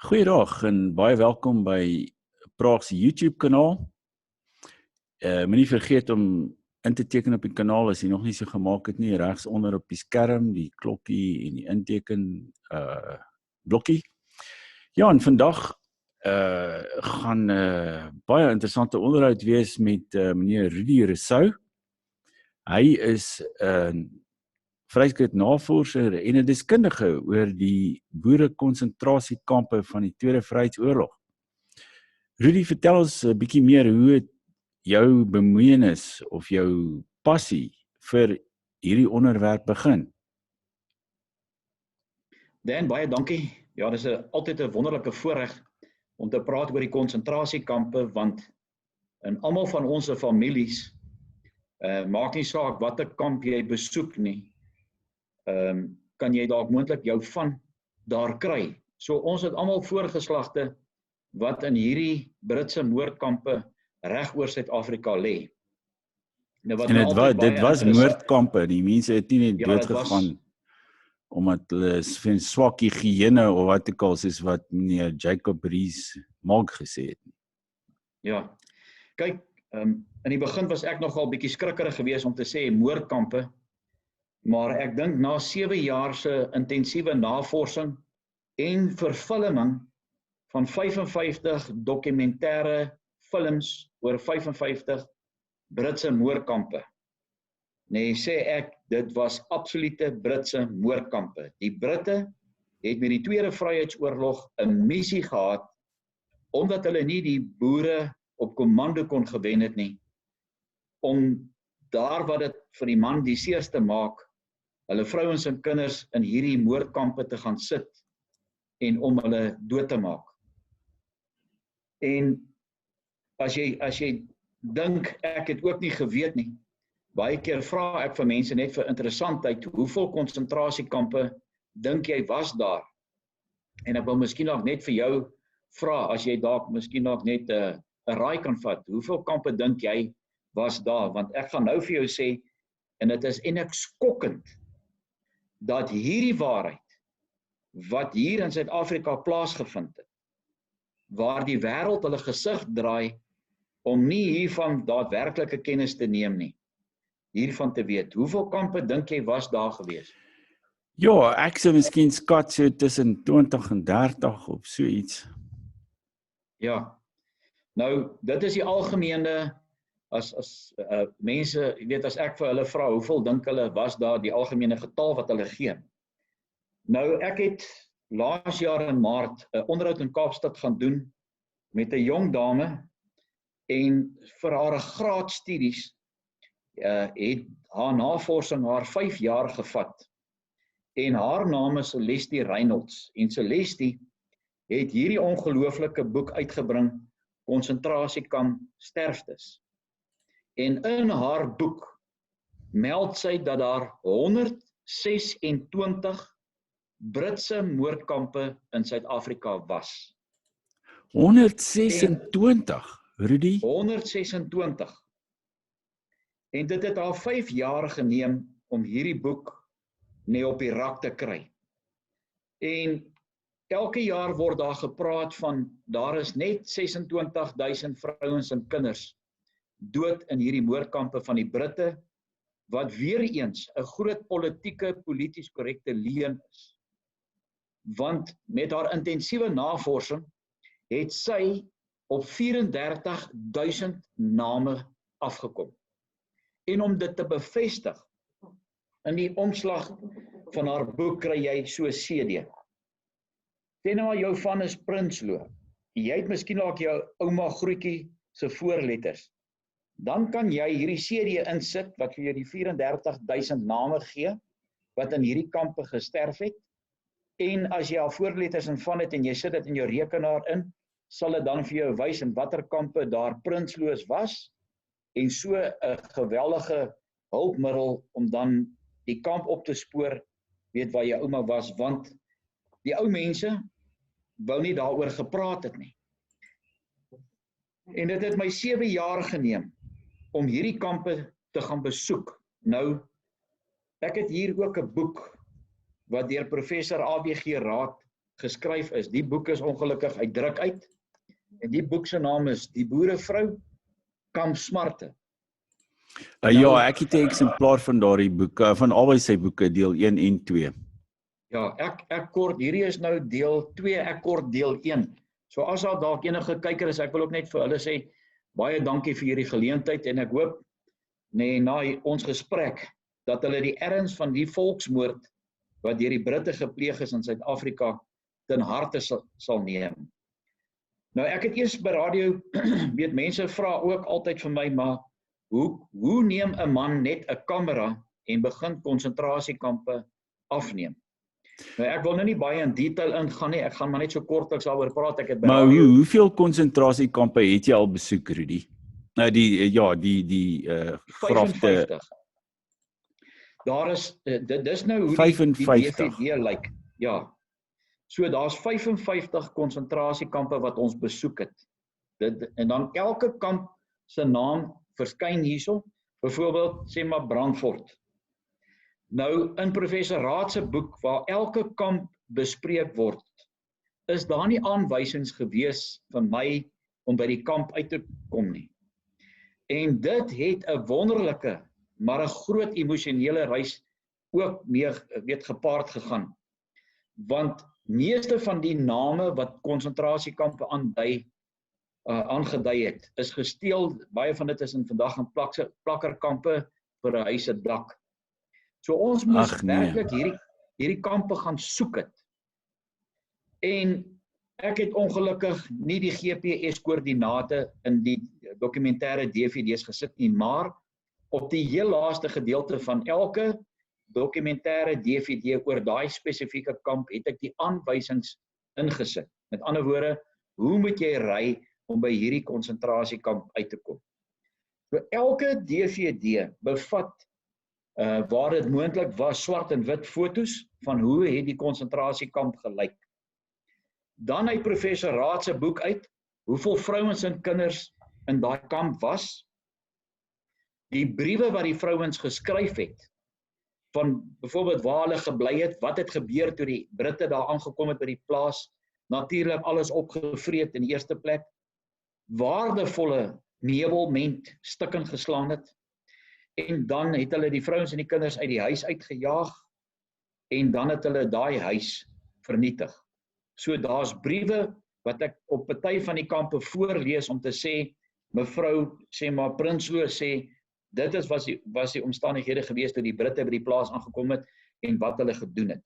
Goeiedag en baie welkom by Praag se YouTube kanaal. Moenie vergeet om in te teken op die kanaal as jy nog nie so gemaak het nie, regs onder op die skerm, die klokkie en die inteken blokkie. Ja, en vandag gaan baie interessante onderhoud wees met meneer Rudy Rousseau. Hy is 'n vryskut navorser en 'n deskundige oor die boere-konsentrasiekampe van die Tweede Vryheidsoorlog. Rudy, vertel ons 'n bietjie meer hoe het jou bemoeienis of jou passie vir hierdie onderwerp begin? Dan, baie dankie. Ja, dis altyd 'n wonderlike voorreg om te praat oor die konsentrasiekampe, want in almal van ons families, maak nie saak watter kamp jy besoek nie, kan jy dalk moontlik jou van daar kry. So ons het almal voorgeslagte wat in hierdie Britse moordkampe reg oor Suid-Afrika lê. Nou, En dit was moordkampe, die mense het nie net doodgegaan omdat hulle swak higiëne of wat ook al, soos wat meneer Jacob Rees-Mogg gesê het. Ja, kyk, in die begin was ek nogal bietjie skrikkerig geweest om te sê moordkampe, maar ek dink na 7 jaar se intensiewe navorsing en verfilming van 55 dokumentêre films oor 55 Britse moordkampe, nee, sê ek, dit was absolute Britse moordkampe. Die Britte het met die Tweede Vryheidsoorlog 'n missie gehad, omdat hulle nie die boere op kommando kon gewen het nie, om daar wat dit vir die man die seerste maak, hulle vrouens en kinders in hierdie moordkampe te gaan sit en om hulle dood te maak. En as jy dink, ek het ook nie geweet nie, baie keer vra ek vir mense net vir interessantheid, hoeveel konsentrasiekampe dink jy was daar? En ek wil miskien ook net vir jou vra, as jy dalk miskien ook net 'n raai kan vat, hoeveel kampe dink jy was daar? Want ek gaan nou vir jou sê, en dit is eintlik skokkend, dat hierdie waarheid, wat hier in Suid-Afrika plaasgevind het, waar die wêreld hulle gesig draai, om nie hiervan daadwerklike kennis te neem nie, hiervan te weet. Hoeveel kampe dink jy was daar gewees? Ja, ek sou miskien skat so tussen 20 en 30 of so iets. Ja, nou, dit is die algemene, as mense, jy weet, as ek vir hulle vra, hoeveel dink hulle was daar, die algemene getal wat hulle gee. Nou, ek het laas jaar in Maart 'n onderhoud in Kaapstad gaan doen met 'n jong dame, en vir haar graadstudies het haar navorsing haar 5 jaar gevat. En haar naam is Celestie Reynolds. En Celestie het hierdie ongelooflike boek uitgebring, Konsentrasiekamp Sterftes. En in haar boek meld sy dat daar 126 Britse moordkampe in Suid-Afrika was. 126, Rudy? 126. En dit het haar 5 jaar geneem om hierdie boek op die rak te kry. En elke jaar word daar gepraat van, daar is net 26.000 vrouens en kinders dood in hierdie moordkampe van die Britte, wat weer eens 'n groot polities korrekte leuen is. Want met haar intensiewe navorsing het sy op 34.000 name afgekom. En om dit te bevestig, in die omslag van haar boek kry jy so CD. Sê nou maar jou van is Prinsloo. Jy het miskien ook jou ouma groetjie se voorletters. Dan kan jy hierdie CD insit wat vir jou die 34.000 name gee wat in hierdie kampe gesterf het. En as jy al voorletters in van het en jy sit dit in jou rekenaar in, sal dit dan vir jou wys in watter kampe daar Prinsloo's was, en so 'n geweldige hulpmiddel om dan die kamp op te spoor, weet waar jou ouma was, want die ou mense wou nie daaroor gepraat het nie. En dit het my 7 jaar geneem om hierdie kampe te gaan besoek. Nou, ek het hier ook 'n boek wat deur professor ABG Raad geskryf is. Die boek is ongelukkig uit druk uit. En die boek se naam is Die Boerevrou, Kamp Smarte. Ja, ek het 'n eksemplaar van daardie boeke, van albei sy boeke, deel 1 en 2. Ja, ek kort, hierdie is nou deel 2, ek kort deel 1. So as daar dalk enige kyker is, ek wil ook net vir hulle sê, baie dankie vir hierdie geleentheid en ek hoop, na ons gesprek, dat hulle die erns van die volksmoord, wat deur die Britte gepleeg is in Suid-Afrika, ten harte sal neem. Nou ek het eers by radio, weet mense vra ook altyd vir my, maar hoe neem 'n man net 'n kamera en begin konsentrasiekampe afneem? Nou ek wil nou nie baie in detail ingaan nie, ek gaan maar net so kortliks daaroor praat. Ek het by maar hoeveel konsentrasiekampe het jy al besoek, Rudy? Nou die grafte 55. Daar is dis nou hoe 55. die DVD lyk. Ja. So daar's 55 konsentrasiekampe wat ons besoek het. En dan elke kamp se naam verskyn hierso, byvoorbeeld sê maar Brandfort. Nou in professor Raad se boek waar elke kamp bespreek word, is daar nie aanwysings gewees van my om by die kamp uit te kom nie. En dit het 'n wonderlike, maar 'n groot emosionele reis ook mee gepaard gegaan. Want meeste van die name wat konsentrasiekampe aangedui het, is gesteel, baie van dit is in vandag in plakkerkampe vir 'n huis se dak. So ons moes werklik hierdie kampe gaan soek het. En ek het ongelukkig nie die GPS-koördinate in die dokumentêre DVD's gesit nie, maar op die heel laaste gedeelte van elke dokumentêre DVD oor daai spesifieke kamp het ek die aanwysings ingesit. Met ander woorde, hoe moet jy ry om by hierdie konsentrasiekamp uit te kom? So elke DVD bevat waar dit moontlik was swart en wit fotos van hoe het die konsentrasiekamp gelyk. Dan uit professor Raad se boek uit, hoeveel vrouens en kinders in daai kamp was, die briewe wat die vrouens geskryf het, van byvoorbeeld waar hulle gebly het, wat het gebeur toe die Britte daar aangekom het by die plaas, natuurlik alles opgevreet in die eerste plek, waardevolle meubelment stukken geslaan het, en dan het hulle die vrouens en die kinders uit die huis uitgejaag, en dan het hulle daai huis vernietig. So daar's briewe wat ek op party van die kampe voorlees om te sê, mevrou, sê maar Prinsloo sê, dit was die omstandighede gewees toe die Britte by die plaas aangekom het en wat hulle gedoen het.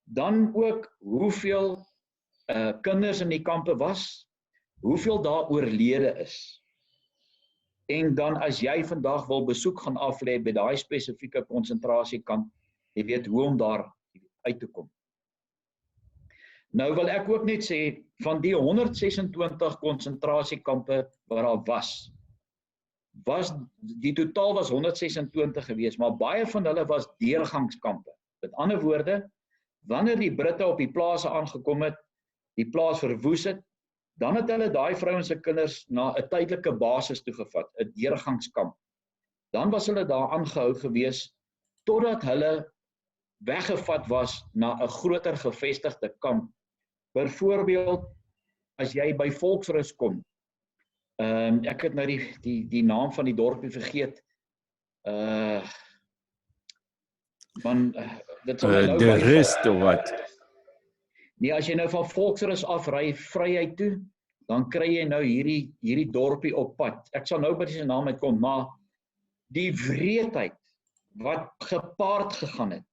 Dan ook hoeveel kinders in die kampe was, hoeveel daar oorlede is. En dan as jy vandag wil besoek gaan aflê by daai spesifieke konsentrasiekamp, jy weet hoe om daar uit te kom. Nou wil ek ook net sê, van die 126 konsentrasiekampe wat daar was die totaal was 126 gewees, maar baie van hulle was deurgangskampe. Met ander woorde, wanneer die Britte op die plase aangekom het, die plaas verwoes het, dan het hulle daai vrouens en kinders na 'n tydelike basis toegevat, 'n deurgangskamp. Dan was hulle daar aangehou gewees, totdat hulle weggevat was na 'n groter gevestigde kamp. Byvoorbeeld, as jy by Volksrus kom, ek het nou die naam van die dorpie vergeet, dit sal nou de Rust of wat? Nee, as jy nou van Volksrus afry Vryheid toe, dan kry jy nou hierdie dorpie op pad. Ek sal nou by die naam uitkom, maar die wreedheid wat gepaard gegaan het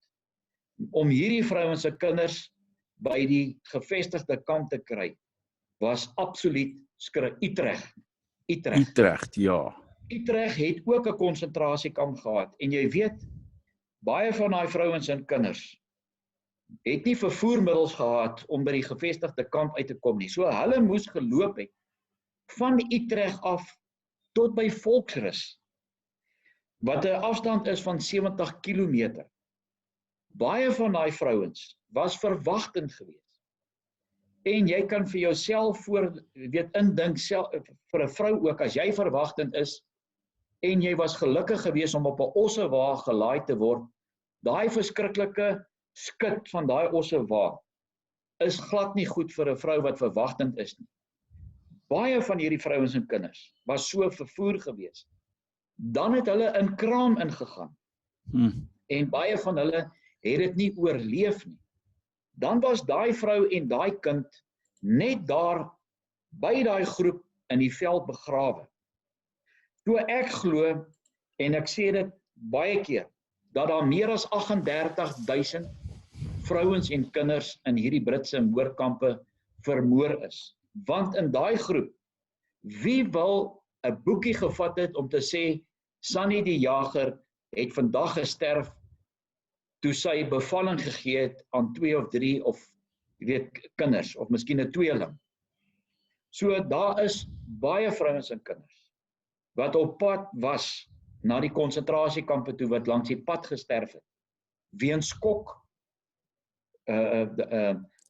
om hierdie vrouens en kinders by die gevestigde kamp te kry, was absoluut skrik. Utrecht, ja. Utrecht het ook 'n konsentrasiekamp gehad, en jy weet, baie van daai vrouens en kinders het nie vervoermiddels gehad om by die gevestigde kamp uit te kom nie. So hulle moes geloop het van Utrecht af tot by Volksrus, wat 'n afstand is van 70 kilometer. Baie van daai vrouens was verwagtend geweest. En jy kan vir jouself indink, vir 'n vrou ook, as jy verwagtend is, en jy was gelukkig geweest om op 'n ossewa gelaai te word, daai verskriklike skit van daai ossewa, is glad nie goed vir 'n vrou wat verwagtend is nie. Baie van hierdie vrouens en kinders was so vervoer gewees. Dan het hulle in kraam ingegaan. En baie van hulle het dit nie oorleef nie. Dan was daai vrou en daai kind net daar by daai groep in die veld begrawe. So ek glo, en ek sê dit baie keer, dat daar meer as 38.000 vrouens en kinders in hierdie Britse moordkampe vermoor is. Want in daai groep, wie wil 'n boekie gevat het om te sê, Sunny die Jager het vandag gesterf toe sy bevalling gegee het aan 2 of 3 of kinders, of miskien 'n tweeling. So daar is baie vrouens en kinders wat op pad was na die konsentrasiekampe toe, wat langs die pad gesterf het. Weens skok,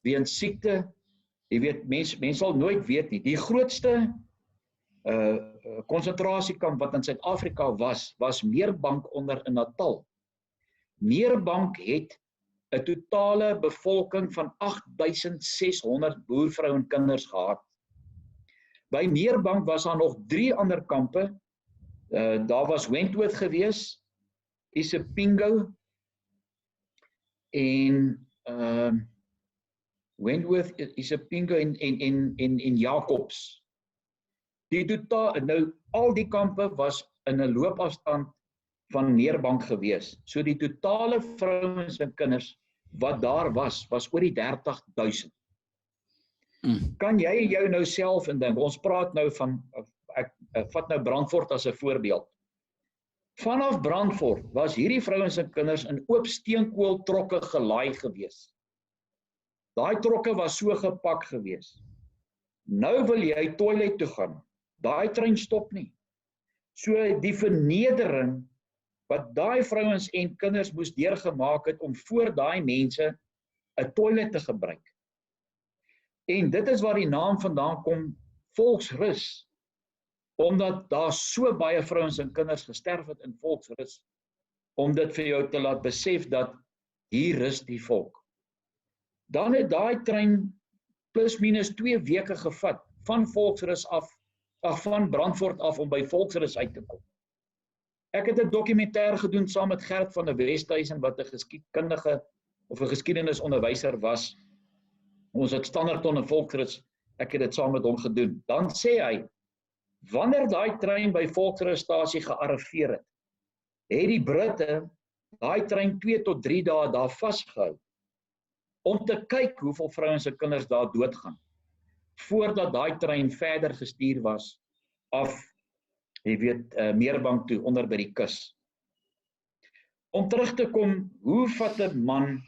weens siekte, jy weet, mens sal nooit weet nie. Die grootste konsentrasiekamp wat in Suid-Afrika was Meerbank onder in Natal. Meerbank het 'n totale bevolking van 8.600 boervrou en kinders gehad. By Meerbank was daar nog 3 ander kampe. Daar was Wentworth gewees, Isipingo en Wentworth, Isipingo en Jacobs. Al die kampe was in 'n loopafstand van Meerbank gewees. So die totale vrouens en kinders wat daar was oor die 30.000. Kan jy jou nou self indink, ons praat nou van, ek vat nou Brandfort as 'n voorbeeld. Vanaf Brandfort was hierdie vrouens en kinders in oop steenkooltrokke gelaai gewees. Daai trokke was so gepak gewees. Nou wil jy toilet toe gaan. Daai trein stop nie. So die vernedering wat daai vrouens en kinders moes deurgemaak het om voor daai mense 'n toilet te gebruik. En dit is waar die naam vandaan kom, Volksrus. Omdat daar so baie vrouens en kinders gesterf het in Volksrus, om dit vir jou te laat besef dat hier rus die volk. Dan het daai trein plus minus 2 weke gevat van Volksrus af, van Brandfort af om by Volksrus uit te kom. Ek het 'n dokumentêr gedoen saam met Gert van der Westhuizen, wat 'n geskiedkundige of 'n geskiedenisonderwyser was. Ons het Standerton en Volksrus, ek het dit saam met hom gedoen. Dan sê hy, wanneer daai trein by Volksrusstasie gearriveer het, het die Britte daai trein 2 tot 3 dae daar vasgehou, om te kyk hoeveel vrouens en kinders daar doodgaan, voordat daai trein verder gestuur was af, jy weet, Meerbank toe, onder by die kus. Om terug te kom, hoe vat 'n man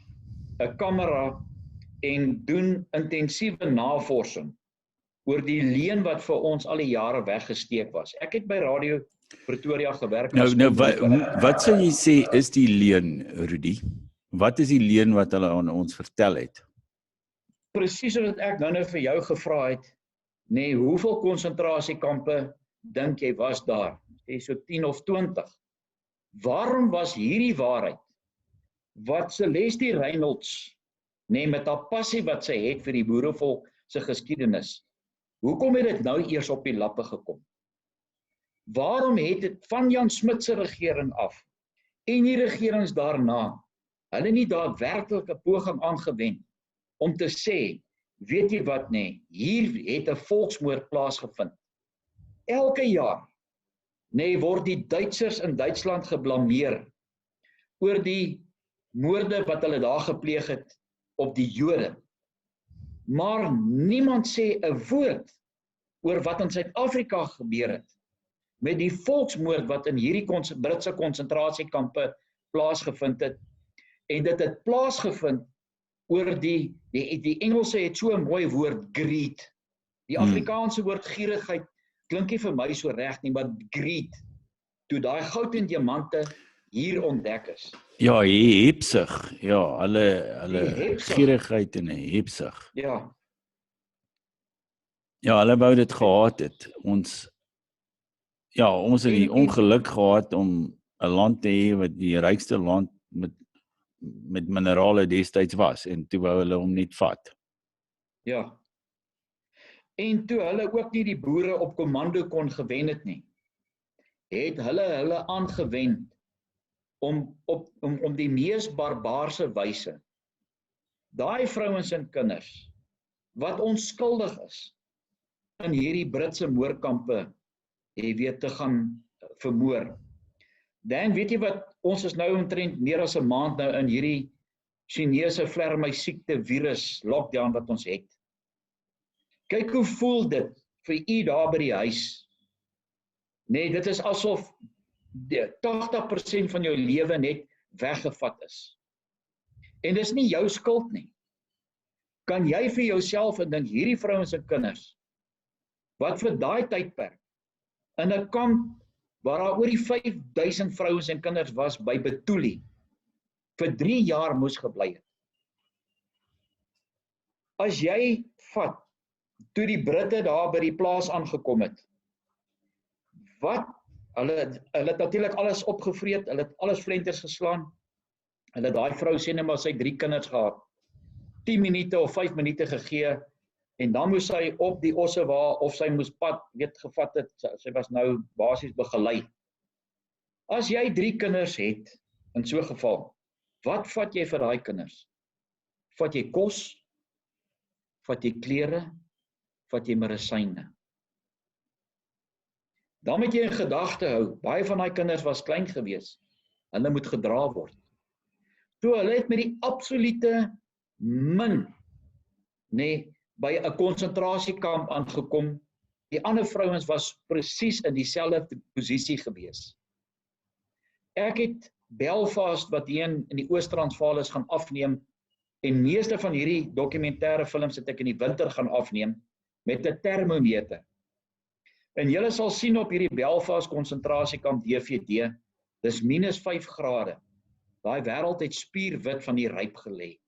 'n kamera en doen intensiewe navorsing oor die leuen wat vir ons al die jare weggesteek was. Ek het by Radio Pretoria gewerk. Wat sou jy sê is die leuen, Rudy? Wat is die leuen wat hulle aan ons vertel het? Presies soos ek nou vir jou gevra het, nee, hoeveel konsentrasiekampe dink jy was daar? Sê so 10 of 20. Waarom was hierdie waarheid, wat Celestie Reynolds, nee, met haar passie wat sy het vir die boerevolk se geskiedenis, hoekom het dit nou eers op die lappe gekom? Waarom het dit van Jan Smit se regering af en die regerings daarna hulle nie daadwerklik 'n poging aangewend om te sê, weet jy wat nee, hier het 'n volksmoord plaasgevind. Elke jaar nee, word die Duitsers in Duitsland geblameer oor die moorde wat hulle daar gepleeg het op die Jode. Maar niemand sê 'n woord oor wat in Suid-Afrika gebeur het met die volksmoord wat in hierdie Britse konsentrasiekampe plaasgevind het. En dit het plaasgevind oor die Engelse het so 'n mooi woord, greed. Die Afrikaanse woord gierigheid klink nie vir my so reg nie, maar greed, toe daai goud en diamante hier ontdek is. Ja, hebsug. Ja, hulle gierigheid en hebsug. Ja. Ja, hulle wou dit gehad het. Ons het die ongeluk gehad om 'n land te hê wat die rykste land met minerale destyds was, en toe wou hulle hom net vat. Ja. En toe hulle ook nie die boere op kommando kon gewen het nie, het hulle aangewend om die mees barbaarse wyse daai vrouens en kinders wat onskuldig is in hierdie Britse moordkampe te gaan vermoor. Dan weet jy wat, ons is nou omtrent meer as 'n maand nou in hierdie Chinese vlermuis siekte virus lockdown wat ons het. Kyk hoe voel dit vir u daar by die huis. Nee, dit is asof 80% van jou lewe net weggevat is. En dis nie jou skuld nie. Kan jy vir jouself dink, hierdie vrouens en kinders, wat vir daai tydperk, in 'n kamp, waar daar oor die 5000 vrouens en kinders was by Betuli, vir 3 jaar moes gebly het. As jy vat, toe die Britte daar by die plaas aangekom het, hulle het natuurlik alles opgevreet, hulle het alles flenters geslaan, hulle het daai vrou sê net maar sy 3 kinders gehad, 10 minute of 5 minute gegee, en dan moes sy op die osse of sy moes pad, gevat het, sy was nou basies begelei. As jy 3 kinders het, in so 'n geval, wat vat jy vir daai kinders? Vat jy kos? Vat jy klere? Vat jy medisyne? Dan moet jy in gedagte hou, baie van daai kinders was klein gewees, hulle moet gedra word. Toe hulle het met die absolute min, by 'n konsentrasiekamp aangekom, die ander vrouens was presies in dieselfde posisie gewees. Ek het Belfast wat hier in die Oos-Transvaal is gaan afneem, en meeste van hierdie dokumentêre films het ek in die winter gaan afneem, met 'n termometer. En julle sal sien op hierdie Belfast konsentrasiekamp DVD, dis -5 grade. Daai wêreld het spierwit van die ryp gelê.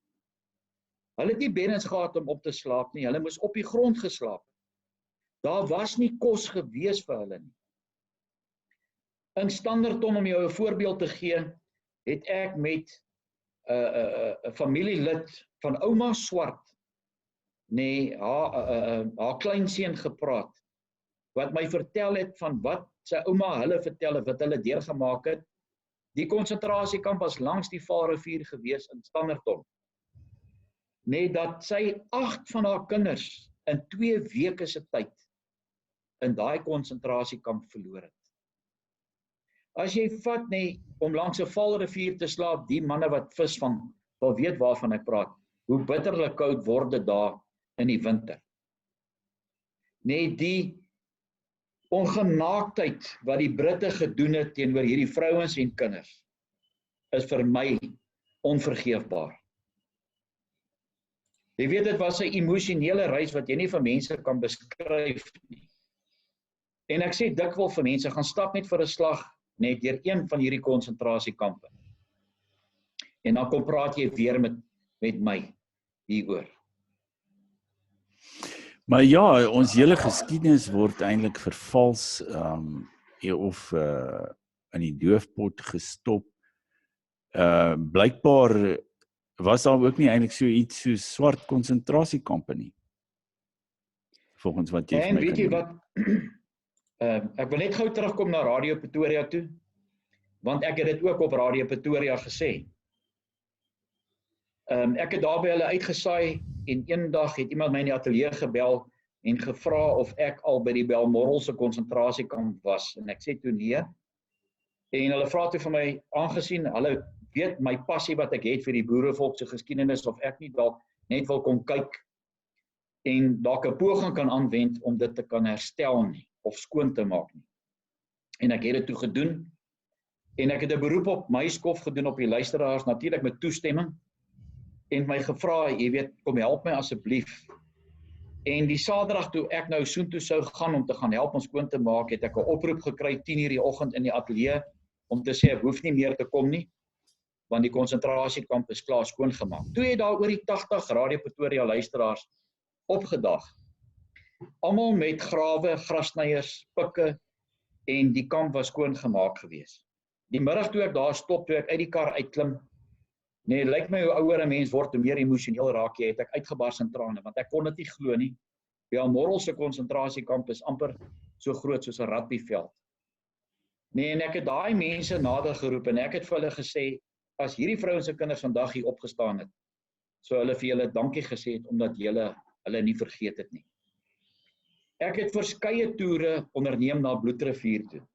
Hulle het nie beddens gehad om op te slaap nie, hulle moes op die grond geslaap. Daar was nie kos gewees vir hulle nie. In Standerton, om jou 'n voorbeeld te gee, het ek met 'n familielid van ouma Swart, haar kleinseun gepraat, wat my vertel het van wat sy ouma hulle vertel het, wat hulle deurgemaak het. Die konsentrasiekamp was langs die Vaalrivier gewees in Standerton. Dat sy 8 van haar kinders in 2 weke se tyd in daai konsentrasiekamp verloor het. As jy vat om langs 'n Vaalrivier te slaap, die manne wat vis vang, wil weet waarvan ek praat, hoe bitterlik koud word dit daar in die winter. Die ongenaaktheid wat die Britte gedoen het teenoor hierdie vrouens en kinders, is vir my onvergeefbaar. Jy weet, dit was 'n emosionele reis wat jy nie vir mense kan beskryf nie. En ek sê dikwels vir mense, gaan stap net vir 'n slag, deur een van hierdie konsentrasiekampe. En dan kom praat jy weer met my hieroor. Maar ja, ons hele geskiedenis word eintlik vervals, of in die doofpot gestop. Blykbaar was daar ook nie eintlik so iets so swart konsentrasiekampe nie. Volgens wat jy en weet jy wat, ek wil net gou terugkom na Radio Pretoria toe, want ek het dit ook op Radio Pretoria gesê. Ek het daar by hulle uitgesaai, en eendag het iemand my in die ateljee gebel en gevra of ek al by die Balmoralse konsentrasiekamp was, en ek sê toe nee, en hulle vra toe vir my, aangesien hulle weet my passie wat ek het vir die boerevolk se geskiedenis, of ek nie dalk net wil kom kyk en dalk 'n poging kan aanwend om dit te kan herstel nie, of skoon te maak nie. En ek het dit toe gedoen, en ek het 'n beroep op my skof gedoen op die luisteraars, natuurlik met toestemming, en my gevra, jy weet, kom help my asseblief. En die Saterdag toe ek nou soontoe sou gaan om te gaan help ons skoon te maak, het ek 'n oproep gekry 10:00 die oggend in die ateljee om te sê ek hoef nie meer te kom nie, want die konsentrasiekamp is klaar skoongemaak. Toe het daar oor die 80 Radio Pretoria luisteraars opgedag. Almal met grawe, grasnyers, pikke, en die kamp was skoongemaak gewees. Die middag toe ek daar stop, toe ek uit die kar uitklim, Nee, lyk my hoe ouer 'n mens word, hoe meer emosioneel raak jy, het ek uitgebars in trane, want ek kon dit nie glo nie. Balmoral se konsentrasiekamp is amper so groot soos 'n rugbyveld. Nee, en ek het daai mense nader geroep en ek het vir hulle gesê, as hierdie vrouens se kinders vandag hier opgestaan het, so hulle vir julle dankie gesê het, omdat julle hulle nie vergeet het nie. Ek het verskeie toere onderneem na Bloedrivier toe.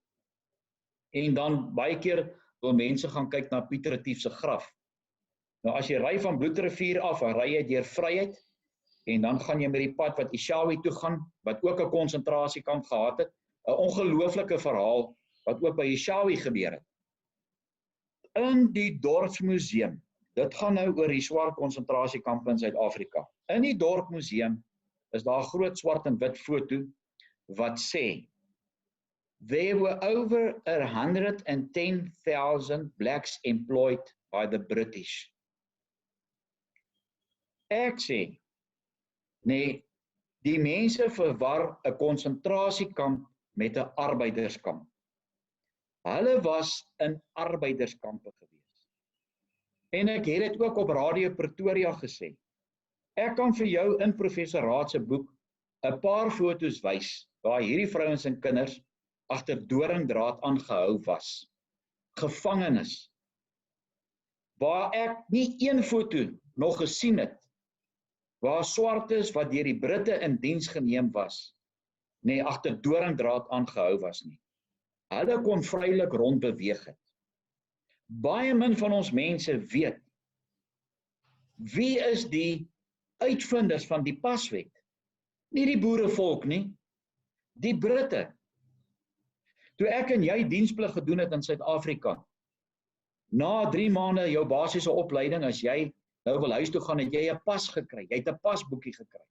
En dan baie keer wil mense gaan kyk na Piet Retief se graf. Nou as jy ry van Bloedrivier af, dan ry jy deur Vryheid, en dan gaan jy met die pad wat Ishawi toe gaan, wat ook 'n konsentrasiekamp gehad het, 'n ongelooflike verhaal, wat ook by Ishawi gebeur het. In die dorpsmuseum, dit gaan nou oor die swart konsentrasiekamp in Suid-Afrika. In die dorpsmuseum is daar 'n groot swart en wit foto wat sê, there were over 110,000 blacks employed by the British. Ek sê, nee, die mense verwar 'n konsentrasiekamp met 'n arbeiderskamp. Hulle was in arbeiderskampe gewees. En ek het dit ook op Radio Pretoria gesê. Ek kan vir jou in Professor Raad se boek 'n paar foto's wys waar hierdie vrouens en kinders agter doringdraad aangehou was. Gevangenes. Waar ek nie een foto nog gesien het waar swartes wat deur die Britte in diens geneem was, nee, agter doringdraad aangehou was nie. Hulle kon vrylik rondbeweeg het. Baie min van ons mense weet, wie is die uitvinders van die paswet? Nie die boerevolk nie, die Britte. Toe ek en jy diensplig gedoen het in Suid-Afrika, na 3 maande jou basiese opleiding, as jy nou wil huis toe gaan, het jy 'n pas gekry, jy het 'n pasboekie gekry.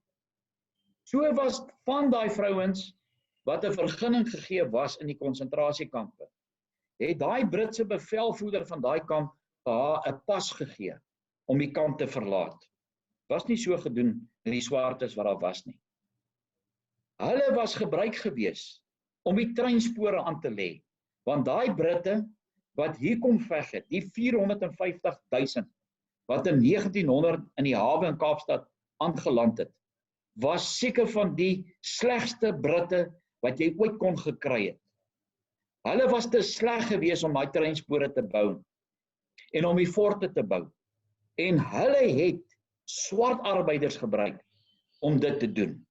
So was van daai vrouens, wat 'n vergunning gegee was in die konsentrasiekampe, het daai Britse bevelvoerder van daai kamp vir haar 'n pas gegee, om die kamp te verlaat. Was nie so gedoen met die swartes wat daar was nie. Hulle was gebruik gewees, om die treinspore aan te lê, want daai Britte, wat hier kom veg het, die 450,000, wat in 1900 in die hawe in Kaapstad aangeland het, was seker van die slegste Britte wat jy ooit kon gekry het. Hulle was te sleg gewees om daai treinspore te bou, en om die forte te bou. En hulle het swart arbeiders gebruik, om dit te doen.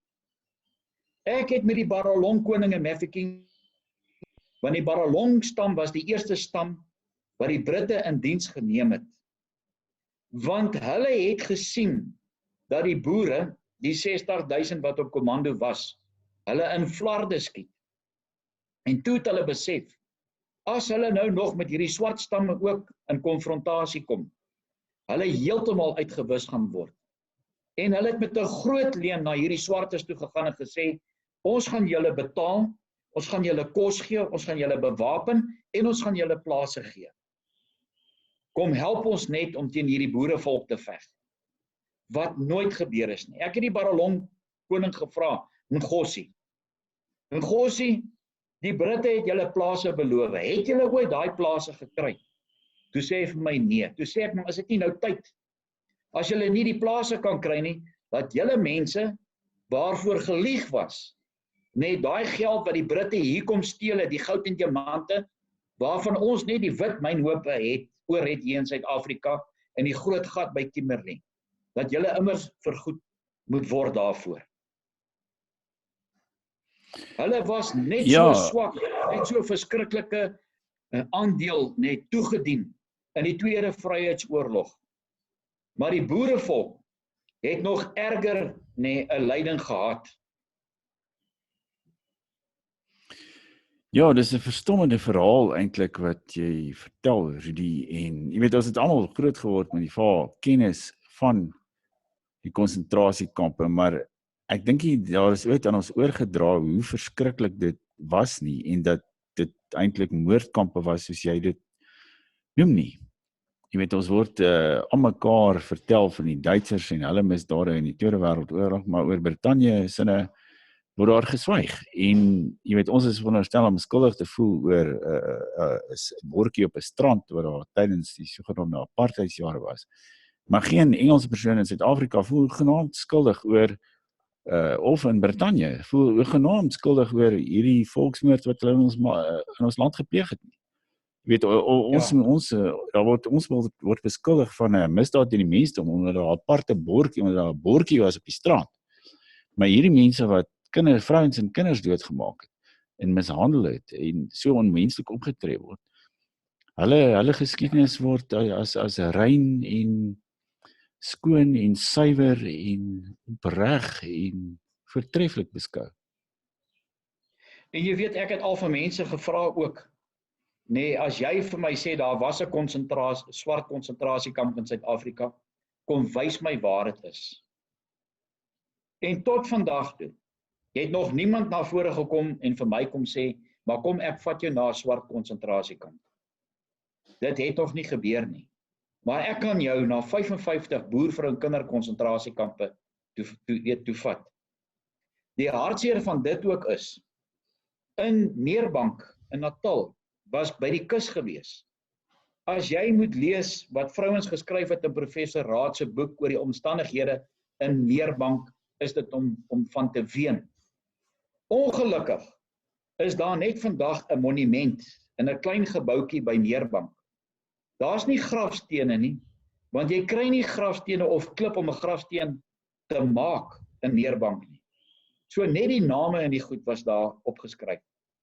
Ek het met die Baralong koning in Mafeking, want die Baralong stam was die eerste stam, wat die Britte in diens geneem het. Want hulle het gesien, dat die boere, die 60,000 wat op kommando was, hulle in flarde skiet. En toe het hulle besef, as hulle nou nog met hierdie swart stamme ook in konfrontasie kom, hulle heeltemal uitgewis gaan word. En hulle het met 'n groot leuen na hierdie swartes toe gegaan en gesê, ons gaan julle betaal, ons gaan julle kos gee, ons gaan julle bewapen, en ons gaan julle plase gee. Kom help ons net om teen hierdie boerevolk te veg. Wat nooit gebeur is nie. Ek het die Baralong koning gevra, Ngosi, die Britte het julle plase beloof, het julle ooit daai plase gekry? Toe sê hy vir my nee, toe sê ek, maar is dit nie nou tyd? As julle nie die plase kan kry nie, dat julle mense, waarvoor gelieg was, net daai geld wat die Britte hier kom steel het, die goud en diamante, waarvan ons net die wit mynhope het, oor het hier in Suid-Afrika, en die groot gat by Kimberley, dat julle immers vergoed moet word daarvoor. Hulle was net so swak, net so verskriklike aandeel net toegedien in die Tweede Vryheidsoorlog. Maar die boerevolk het nog erger 'n lyding gehad. Ja, dis 'n verstommende verhaal eintlik wat jy vertel, Rudy, en jy weet, ons het almal groot geword met die kennis van die konsentrasiekampe, maar ek dink daar is ooit aan ons oorgedra hoe verskriklik dit was nie, en dat dit eintlik moordkampe was, soos jy dit noem nie. Jy weet, ons word aan mekaar vertel van die Duitsers en hulle misdade in die Tweede Wêreldoorlog, maar oor Brittanje is in 'n word daar geswyg. En jy weet, ons is veronderstel om skuldig te voel oor 'n bordjie op 'n strand wat daar tydens die sogenaamde apartheidsjare was. Maar geen Engelse persoon in Suid-Afrika voel genaamd skuldig oor of in Brittanje voel genaamd skuldig oor hierdie volksmoord wat hulle in ons land gepleeg het. Jy weet, ons word beskuldig van 'n misdaad teen die mensdom omdat daar 'n aparte bordjie was op die strand. Maar hierdie mense wat vrouens en kinders doodgemaak het en mishandel het en so onmenslik opgetree word, hulle geskiedenis word as rein en skoon en suiwer en opreg en voortreffelik beskou. En jy weet, ek het al van mense gevra ook, nee, as jy vir my sê daar was 'n swart konsentrasiekamp in Suid-Afrika, kom wys my waar dit is. En tot vandag toe, het nog niemand na vore gekom en vir my kom sê, maar kom ek vat jou na 'n swart konsentrasiekamp. Dit het nog nie gebeur nie. Maar ek kan jou na 55 boer-vrou en kinderkonsentrasiekampe toe vat. Die hartseer van dit ook is, in Meerbank in Natal was by die kus gewees. As jy moet lees wat vrouens geskryf het in professor Raad se boek oor die omstandighede in Meerbank, is dit om van te ween. Ongelukkig is daar net vandag 'n monument in 'n klein gebouetjie by Meerbank. Daar's nie grafstene nie, want jy kry nie grafstene of klip om 'n grafsteen te maak in Meerbank nie. So net die name en die goed was daar opgeskryf.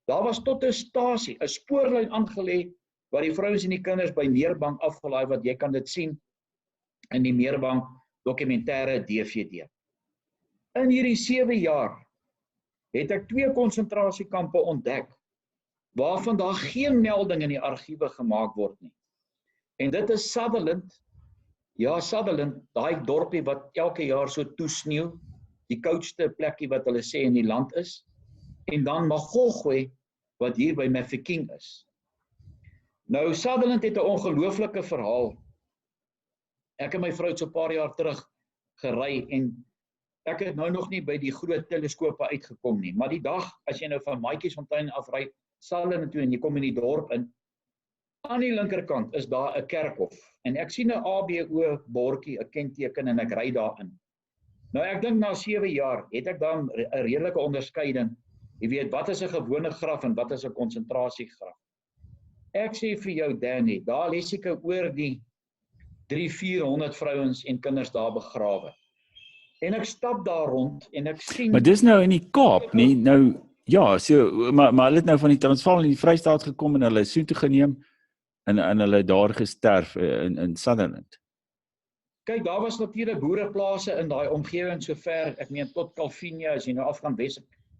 Daar was tot 'n stasie, 'n spoorlyn aangelê waar die vrouens en die kinders by Meerbank afgelaai wat jy kan dit sien in die Meerbank dokumentêre DVD. In hierdie 7 jaar het ek 2 konsentrasiekampe ontdek waarvan daar geen melding in die argiewe gemaak word nie. En dit is Sutherland, daai dorpie wat elke jaar so toesneeu, die koudste plekkie wat hulle sê in die land is, en dan Magogwe wat hier by Mafeking is. Nou, Sutherland het 'n ongelooflike verhaal. Ek en my vrou het so 'n paar jaar terug gery en ek het nou nog nie by die groot teleskope uitgekom nie, maar die dag as jy nou van Maatjiesfontein afry, Sutherland toe en jy kom in die dorp in, aan die linkerkant is daar 'n kerkhof en ek sien 'n ABO bordjie, 'n kenteken en ek ry daarin. Nou ek dink na 7 jaar het ek dan 'n redelike onderskeiding. Jy weet, wat is 'n gewone graf en wat is 'n konsentrasiegraf? Ek sê vir jou, Danny, daar lê seker oor die 300-400 vrouens en kinders daar begrawe. En ek stap daar rond en ek sien... Maar dis nou in die Kaap, nie? Nou, ja, so, maar hulle het nou van die Transvaal en die Vrystaat gekom en hulle is so toe geneem en hulle daar gesterf in Sutherland. Kyk, daar was natuurlik boereplase in daai omgewing so ver, ek meen tot Calvinia, as jy nou afgaan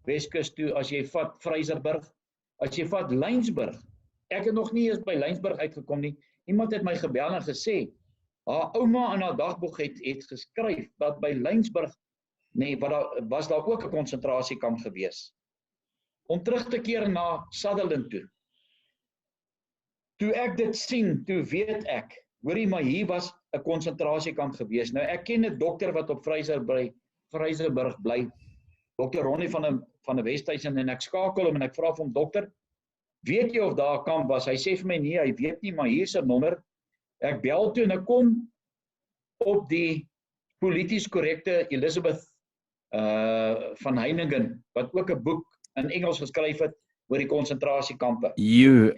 Weskus toe, as jy vat Vryserburg, as jy vat Lynsburg. Ek het nog nie eens by Lynsburg uitgekom nie. Iemand het my gebel en gesê, haar ouma in haar dagboek het geskryf dat by Lynsburg, nee, was daar ook 'n konsentrasiekamp gewees. Om terug te keer na Sutherland toe. Toe ek dit sien, toe weet ek, hoorie, maar hier was 'n konsentrasiekamp gewees. Nou ek ken 'n dokter wat op Vryserburg bly, Dr. Ronnie van die Westhuizen, en ek skakel hom en ek vra vir hom, dokter, weet jy of daar 'n kamp was? Hy sê vir my nee, hy weet nie, maar hier is 'n nommer. Ek bel toe en ek kom op die polities korrekte Elizabeth van Heiningen, wat ook 'n boek in Engels geskryf het oor die konsentrasiekampe.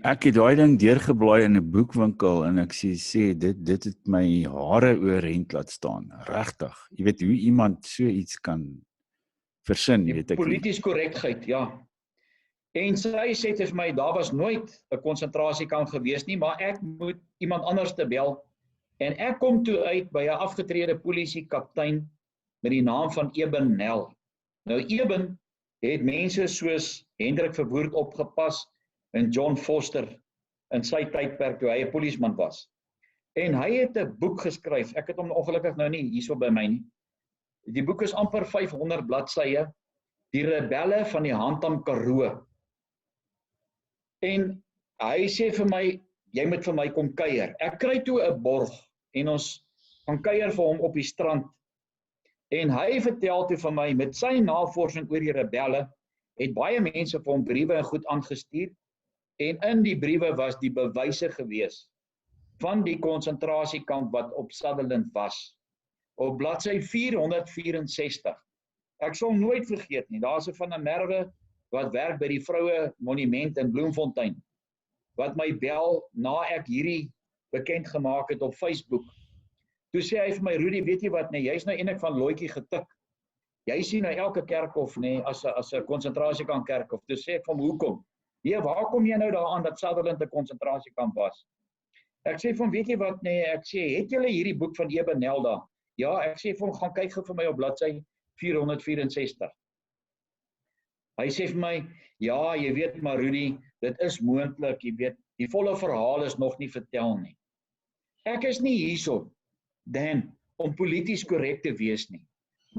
Ek het daai ding deurgeblaai in 'n boekwinkel en ek sê dit het my hare oorent laat staan. Regtig. Jy weet hoe iemand so iets kan versin, weet ek. Polities korrektheid, ja. En sy sê vir my, daar was nooit 'n konsentrasiekamp gewees nie, maar ek moet iemand anders te bel. En ek kom toe uit by 'n afgetrede polisiekaptein met die naam van Eben Nel. Nou Eben het mense soos Hendrik Verwoerd opgepas en John Foster in sy tydperk toe hy 'n polisieman was. En hy het 'n boek geskryf. Ek het hom ongelukkig nou nie hierso by my nie. Die boek is amper 500 bladsye. Die rebelle van die Handam Karoo. En hy sê vir my, jy moet vir my kom kuier. Ek kry toe 'n borg en ons gaan kuier vir hom op die strand. En hy vertel toe van my, met sy navorsing oor die rebelle, het baie mense vir hom briewe en goed aangestuur, en in die briewe was die bewyse gewees van die konsentrasiekamp wat op Sutherland was, op bladsy 464. Ek sal nooit vergeet nie, daar is 'n van die Merwe wat werk by die Vroue Monument in Bloemfontein, wat my bel na ek hierdie bekend gemaak het op Facebook. Toe sê hy vir my, Rudy, weet jy wat, nee, jy's nou eintlik van looitjie getik. Jy sien nou elke kerkhof, nee, as 'n konsentrasiekamp kerkhof. Toe sê ek van hoekom? Nee, waar kom jy nou daaraan dat Sutherland 'n konsentrasiekamp was? Ek sê van, weet jy wat, nee, ek sê, het julle hierdie boek van Eben Nelda? Ja, ek sê vir hom, gaan kyk gou vir my op bladsy 464. Hy sê vir my, ja, jy weet maar Rudy, dit is moontlik, jy weet, die volle verhaal is nog nie vertel nie. Ek is nie hierso, Dan, om polities korrek te wees nie,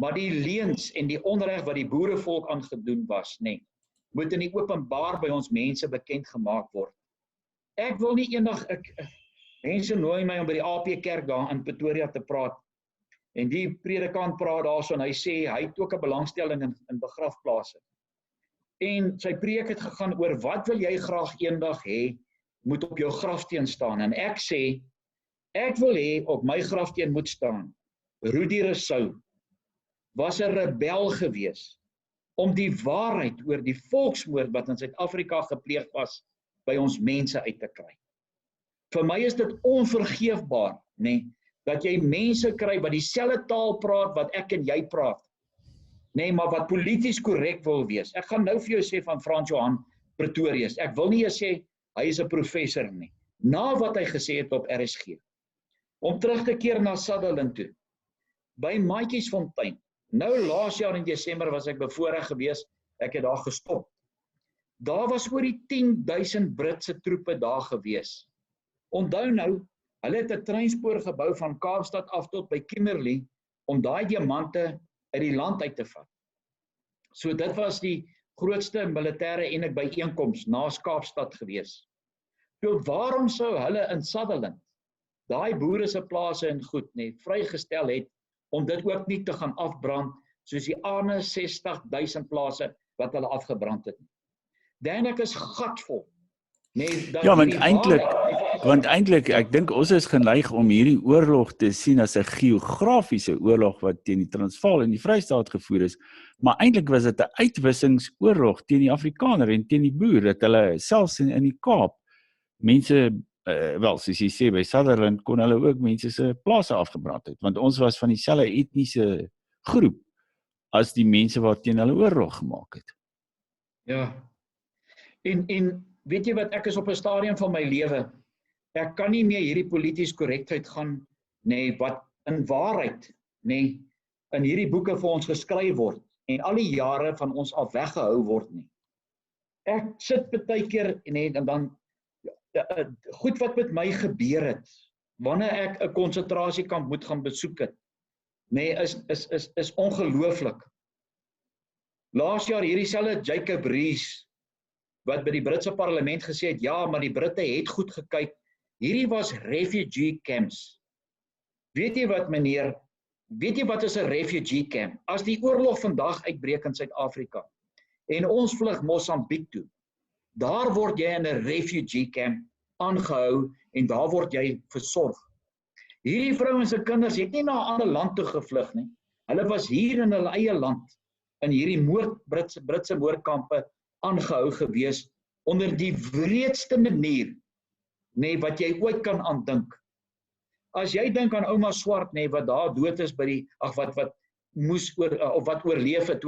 maar die leuns en die onreg wat die boerevolk aangedoen was, nee, moet in die openbaar by ons mense bekend gemaak word. Ek wil nie eendag, mense nooi my om by die AP Kerk daar in Pretoria te praat, en die predikant praat daarso en hy sê, hy het ook 'n belangstelling in begrafplase. En sy preek het gegaan oor, wat wil jy graag eendag hê, moet op jou grafsteen staan, en ek sê, ek wil hê op my grafsteen moet staan, Rudy Rousseau was 'n rebel gewees, om die waarheid oor die volksmoord wat in Suid-Afrika gepleeg was, by ons mense uit te kry. Vir my is dit onvergeefbaar, nee, dat jy mense kry wat dieselfde taal praat wat ek en jy praat, nee, maar wat polities korrek wil wees. Ek gaan nou vir jou sê van Frans Johan Pretorius, ek wil nie sê, hy is 'n professor nie, na wat hy gesê het op RSG, om terug te keer na Sutherland toe, by Maatjiesfontein. Nou laas jaar in Desember was ek bevoorreg gewees, ek het daar gestop. Daar was oor die 10.000 Britse troepe daar gewees. Onthou nou, hulle het 'n treinspoor gebou van Kaapstad af tot by Kimberley, om daai diamante uit die land uit te vat. So dit was die grootste militêre eenheid byeenkoms na Kaapstad gewees. So waarom sou hulle in Sutherland, daai boere se plase en goed, vrygestel het, om dit ook nie te gaan afbrand, soos die ander 60.000 plase wat hulle afgebrand het. Dan ek is gatvol. Ja, want eintlik, ek dink ons is geneig om hierdie oorlog te sien as 'n geografiese oorlog wat teen die Transvaal en die Vrystaat gevoer is, maar eintlik was dit 'n uitwissingsoorlog teen die Afrikaner en teen die boer, dat hulle selfs in die Kaap mense, wel, soos jy sê, by Sutherland kon hulle ook mense se plase afgebrand het, want ons was van dieselfde etniese groep as die mense wat teen hulle oorlog gemaak het. Ja, en weet jy wat, ek is op 'n stadium van my lewe, ek kan nie meer hierdie polities korrektheid gaan, wat in waarheid, in hierdie boeke vir ons geskryf word, en al die jare van ons af weggehou word nie. Ek sit baie keer, en dan, goed wat met my gebeur het, wanneer ek 'n konsentrasiekamp moet gaan besoek het, is ongelooflik. Laas jaar hierdie selfde Jacob Rees, wat by die Britse parlement gesê het, ja, maar die Britte het goed gekyk, hierdie was refugee camps. Weet jy wat, meneer, weet jy wat is 'n refugee camp? As die oorlog vandag uitbreek in Suid-Afrika, en ons vlug Mosambiek toe, daar word jy in 'n refugee camp aangehou, en daar word jy versorg. Hierdie vrouens en kinders het nie na 'n ander land toe gevlug nie, hulle was hier in hulle eie land, in hierdie Britse moordkampe, aangehou gewees, onder die wreedste manier, wat jy ooit kan aandink. As jy dink aan ouma Swart, wat daar dood is by die, wat oorleef het,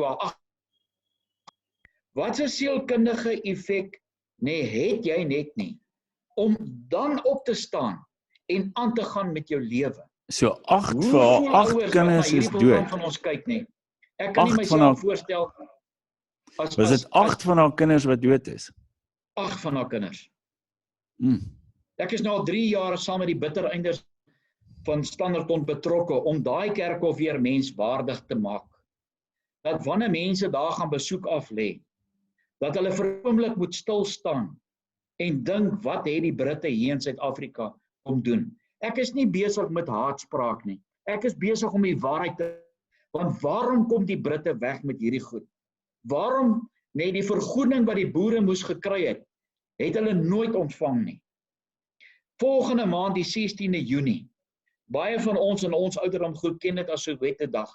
wat 'n sielkundige effek, het jy net nie, om dan op te staan, en aan te gaan met jou lewe. So 8 kinders is dood. Van ons kyk, ek kan nie myself voorstel, was dit 8 van haar kinders wat dood is? 8 van haar kinders. Ek is nou al 3 jaar saam met die bittereinders van Standerton betrokke, om daai kerkhof weer menswaardig te maak. Dat wanneer mense daar gaan besoek af lê, dat hulle vir 'n oomblik moet stil staan, en dink, wat het die Britte hier in Suid-Afrika om doen? Ek is nie besig met haatspraak nie. Ek is besig om die waarheid te, Want waarom kom die Britte weg met hierdie goed? Waarom, nee, die vergoeding wat die boere moes gekry het hulle nooit ontvang nie. Volgende maand, die 16de Junie, baie van ons in ons ouderdomsgroep ken dit as Sowetdag.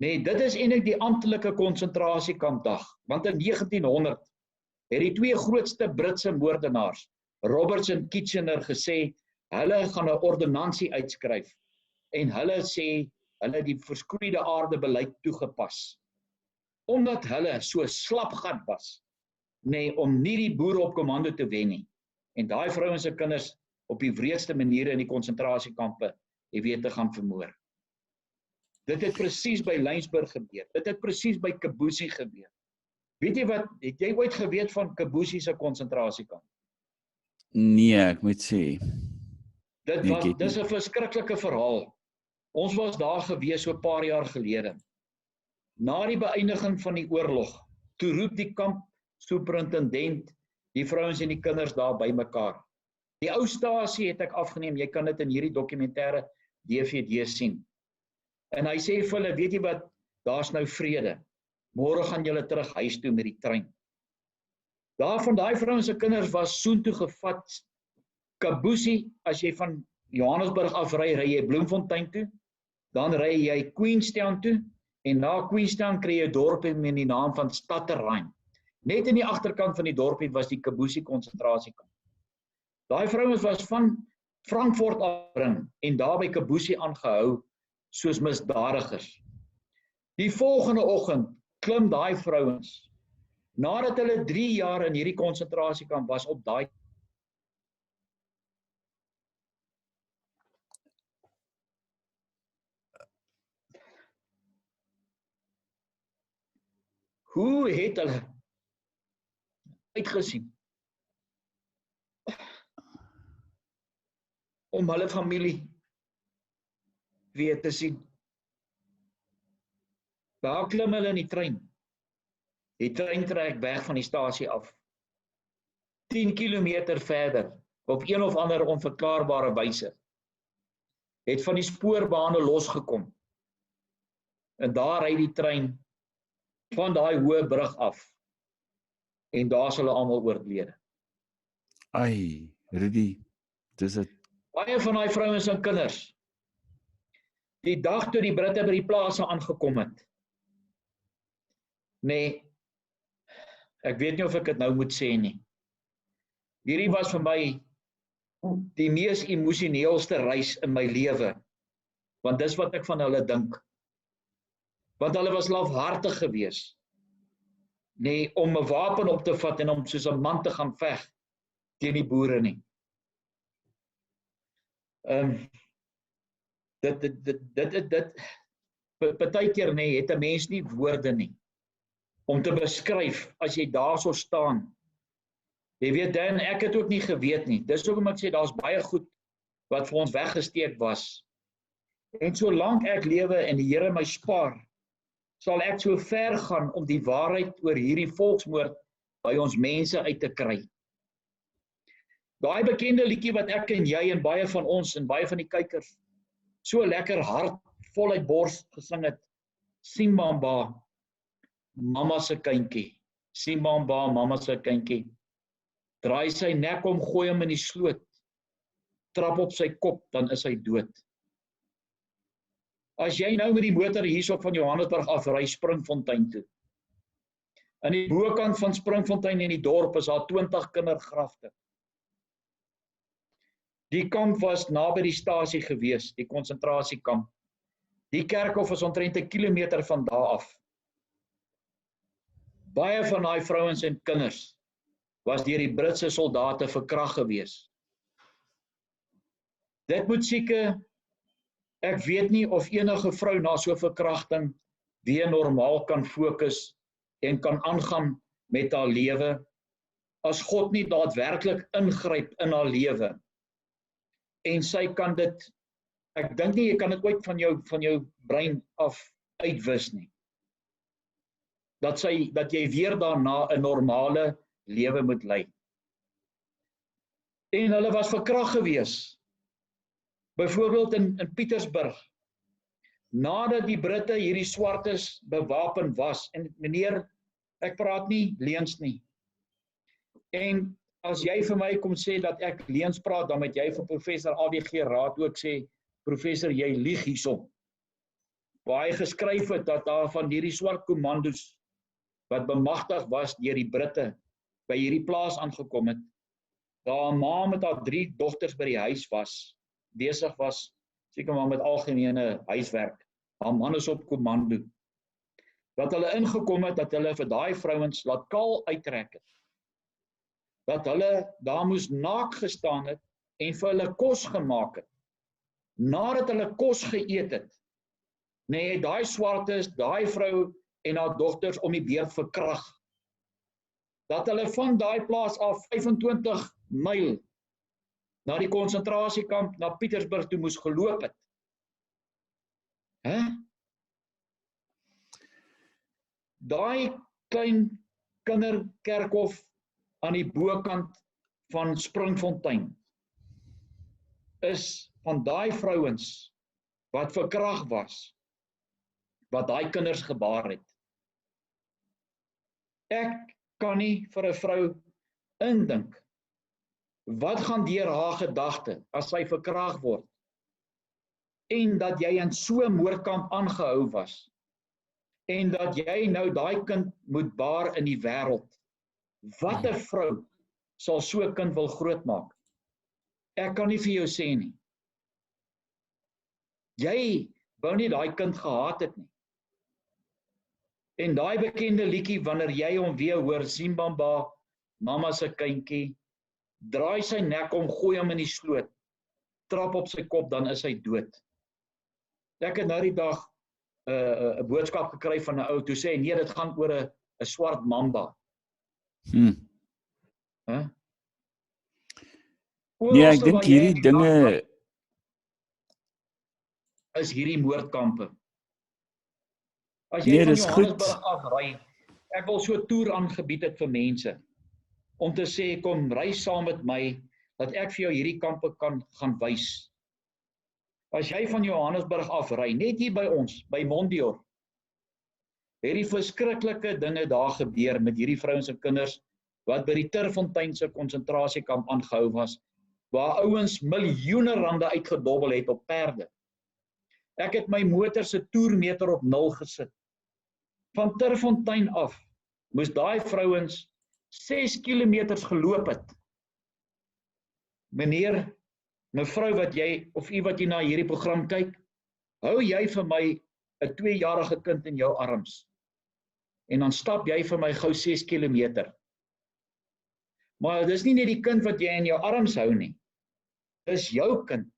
Nee, dit is eintlik die amptelike konsentrasiekampdag, want in 1900 het die twee grootste Britse moordenaars, Roberts en Kitchener, gesê, hulle gaan 'n ordonnansie uitskryf en hulle sê, hulle die verskroeide aarde beleid toegepas. Omdat hulle so slapgat was, nee, om nie die boere op kommando te wen nie. En daai vrouens en kinders op die wreedste maniere in die konsentrasiekampe, te gaan vermoor. Dit het presies by Lensburg gebeur. Dit het presies by Kabusi gebeur. Weet jy wat, het jy ooit geweet van Kabusi se konsentrasiekamp? Nee, ek moet sê. Dis 'n verskriklike verhaal. Ons was daar gewees so 'n paar jaar gelede. Na die beëindiging van die oorlog, toe roep die kampsuperintendent die vrouens en die kinders daar bymekaar. Die ou stasie het ek afgeneem, jy kan dit in hierdie dokumentêre DVD sien. En hy sê vir hulle, weet jy wat, daar's nou vrede. Môre gaan julle terug huis toe met die trein. Daarvan daai vrouens en kinders was soontoe gevat. Kabusi, as jy van Johannesburg af ry jy Bloemfontein toe, dan ry jy Queenstown toe, en na Queenstown kry jy 'n dorpie met die naam van Stutterheim. Net in die agterkant van die dorpie was die Kabusi konsentrasiekamp. Daai vrouens was van Frankfurt afbring en daar by Kabusi aangehou soos misdadigers. Die volgende oggend klim daai vrouens, nadat hulle 3 jaar in hierdie konsentrasiekamp was, op daai hoe het hulle uitgesien om hulle familie weer te sien? Daar klim hulle in die trein. Die trein trek weg van die stasie af. 10 kilometer verder, op een of ander onverklaarbare wyse, het van die spoorbane losgekom. En daar ry die trein van daai hoë brug af. En daar is hulle almal oorlede. Ai, Rudy, dis dit. Baie van daai vrouens en kinders, die dag toe die Britte by die plase aangekom het. Nee, ek weet nie of ek dit nou moet sê nie. Hierdie was vir my die mees emosioneelste reis in my lewe, want dis wat ek van hulle dink. Want hulle was lafhartig geweest. Nee, om 'n wapen op te vat en om soos 'n man te gaan veg teen die boere nie. Partykeer nee, het 'n mens nie woorde nie om te beskryf as jy daarso staan. Jy weet Dan, ek het ook nie geweet nie. Dis hoekom ek sê daar's baie goed wat vir ons weggesteek was. En solank ek lewe en die Here my spaar, sal ek so ver gaan om die waarheid oor hierdie volksmoord by ons mense uit te kry. Daai bekende liedjie wat ek en jy en baie van ons en baie van die kykers so lekker hard voluit bors gesing het. Simbamba, mamma se kindjie. Simbamba, mamma se kindjie. Draai sy nek om, gooi hom in die sloot. Trap op sy kop, dan is hy dood. As jy nou met die motor hierop van Johannesburg af ry Springfontein toe. Aan die bokant van Springfontein in die dorp is daar 20 kindergrafte. Die kamp was naby die stasie gewees, die konsentrasiekamp. Die kerkhof is omtrent 1 kilometer van daar af. Baie van daai vrouens en kinders was deur die Britse soldate verkragt gewees. Dit moet seker, ek weet nie of enige vrou na so 'n verkrachting weer normaal kan fokus en kan aangaan met haar lewe, as God nie daadwerklik ingryp in haar lewe. En sy kan dit, ek dink nie jy kan dit ooit van jou brein af uitwis nie. Dat jy weer daarna 'n normale lewe moet lei. En hulle was verkragt gewees. Byvoorbeeld in Pietersburg. nadat die Britte hierdie swartes bewapen was, en meneer, ek praat nie leuns nie. En as jy vir my kom sê dat ek leuns praat, dan moet jy vir professor AWG Raad ook sê, professor, jy lieg hierso. Waar hy geskryf het dat daar van hierdie swart kommandos wat bemagtig was deur die Britte by hierdie plaas aangekom het, daar 'n ma met haar 3 dogters by die huis was, besig was, seker maar met algemene huiswerk. Haar man is op kommando. Dat hulle ingekom het, dat hulle vir daai vrouens laat kaal uittrek het. Dat hulle daar moes naak gestaan het en vir hulle kos gemaak het. Nadat hulle kos geëet het, nee, daai swartes, daai vrou en haar dogters om die beurt verkrag. Dat hulle van daai plaas af 25 myl na die konsentrasiekamp na Pietersburg toe moes geloop het. Daai klein kinderkerkhof aan die bokant van Springfontein is van daai vrouens wat verkrag was, wat daai kinders gebaar het. Ek kan nie vir 'n vrou indink wat gaan deur haar gedagte as sy verkrag word en dat jy in so 'n moordkamp aangehou was en dat jy nou daai kind moet baar in die wêreld. Wat 'n vrou sal so 'n kind wil grootmaak? Ek kan nie vir jou sê nie. Jy wou nie daai kind gehaat het nie. En daai bekende liedjie, wanneer jy hom weer hoor, Simbamba, mamma se kindjie, draai sy nek om, gooi hom in die sloot, trap op sy kop, dan is hy dood. Ek het nou die dag 'n boodskap gekry van 'n ou, toe sê hy, nee, dit gaan oor 'n swart mamba. Nee, ek dink hierdie dinge is hierdie moordkampe. As jy nee, van dis goed. Johannesburg afry, ek wil so 'n toer aangebied het vir mense, om te sê, kom, ry saam met my, dat ek vir jou hierdie kampe kan gaan wys. As jy van Johannesburg afry, net hier by ons, by Mondior, het die verskriklike dinge daar gebeur met hierdie vrouens en kinders, wat by die Terfontein konsentrasiekamp aangehou was, waar ouens miljoene rande uitgedobbel het op perde. Ek het my motor se toermeter op 0 gesit. Van Terfontein af moes daai vrouens 6 kilometers geloop het. Meneer, mevrou wat jy, of u wat jy na hierdie program kyk, hou jy vir my 'n 2-jarige kind in jou arms, en dan stap jy vir my gou 6 kilometer. Maar dis nie net die kind wat jy in jou arms hou nie, dis jou kind,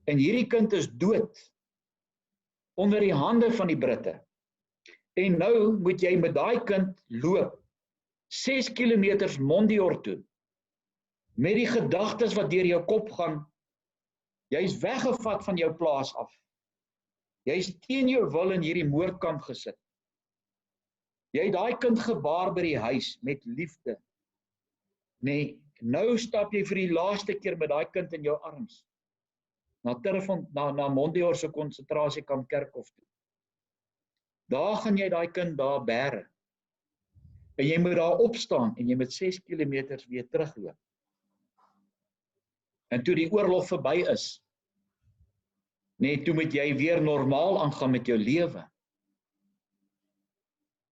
en hierdie kind is dood, onder die hande van die Britte. En nou moet jy met daai kind loop, 6 kilometers Mondior toe, met die gedagtes wat deur jou kop gaan, jy is weggevat van jou plaas af. Jy is teen jou wil in hierdie moordkamp gesit. Jy het daai kind gebaar by die huis met liefde. Nee, nou stap jy vir die laaste keer met daai kind in jou arms, na Mondior se konsentrasiekamp kerkhof toe. Daar gaan jy daai kind daar bære. En jy moet daar opstaan en jy moet 6 kilometers weer terugloop. En toe die oorlog verby is, nee, toe moet jy weer normaal aangaan met jou lewe.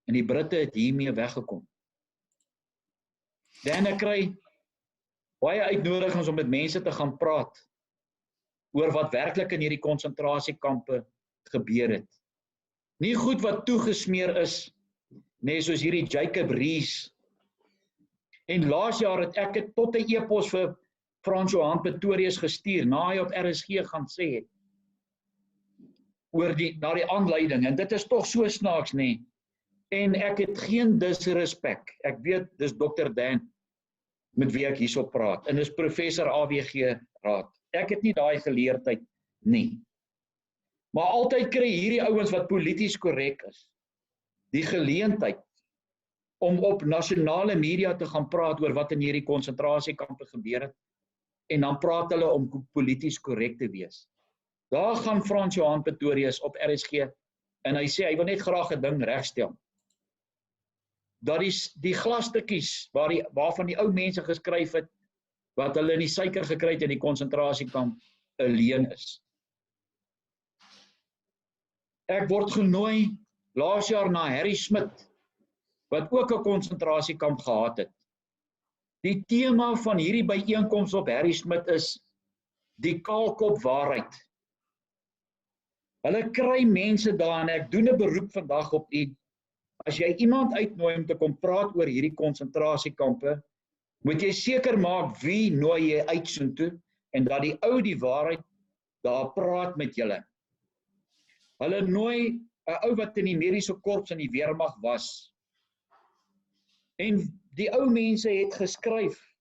En die Britte het hiermee weggekom. Dan ek kry baie uitnodigings om met mense te gaan praat oor wat werklik in hierdie konsentrasiekampe gebeur het. Nie goed wat toegesmeer is, nee, soos hierdie Jacob Rees. En laas jaar het ek het tot 'n e-pos vir Frans Johan Pretorius gestuur, na hy op RSG gaan sê het, oor na die aanleiding, en dit is tog so snaaks, nee. En ek het geen disrespek. Ek weet, dis Dr. Dan, met wie ek hierso praat, en dis professor AWG Raad. Ek het nie daai geleerdheid nie. Maar altyd kry hierdie ouens wat polities korrek is, die geleentheid om op nasionale media te gaan praat oor wat in hierdie konsentrasiekampe gebeur het, en dan praat hulle om polities korrek te wees. Daar gaan Frans Johan Pretorius op RSG en hy sê hy wil net graag 'n ding regstel. Dat die glasstukkies waarvan die ou mense geskryf het wat hulle in die suiker gekry het in die konsentrasiekamp 'n leuen is. Ek word genooi laas jaar na Harry Smit wat ook 'n konsentrasiekamp gehad het. Die tema van hierdie byeenkoms op Harry Smit is die kaalkop waarheid. Hulle kry mense daar en ek doen 'n beroep vandag op u. As jy iemand uitnooi om te kom praat oor hierdie konsentrasiekampe, moet jy seker maak wie nooi jy uit soontoe en dat die ou die waarheid daar praat met julle. Hulle nooi 'n ou wat in die mediese korps in die weermag was. En die ou mense het geskryf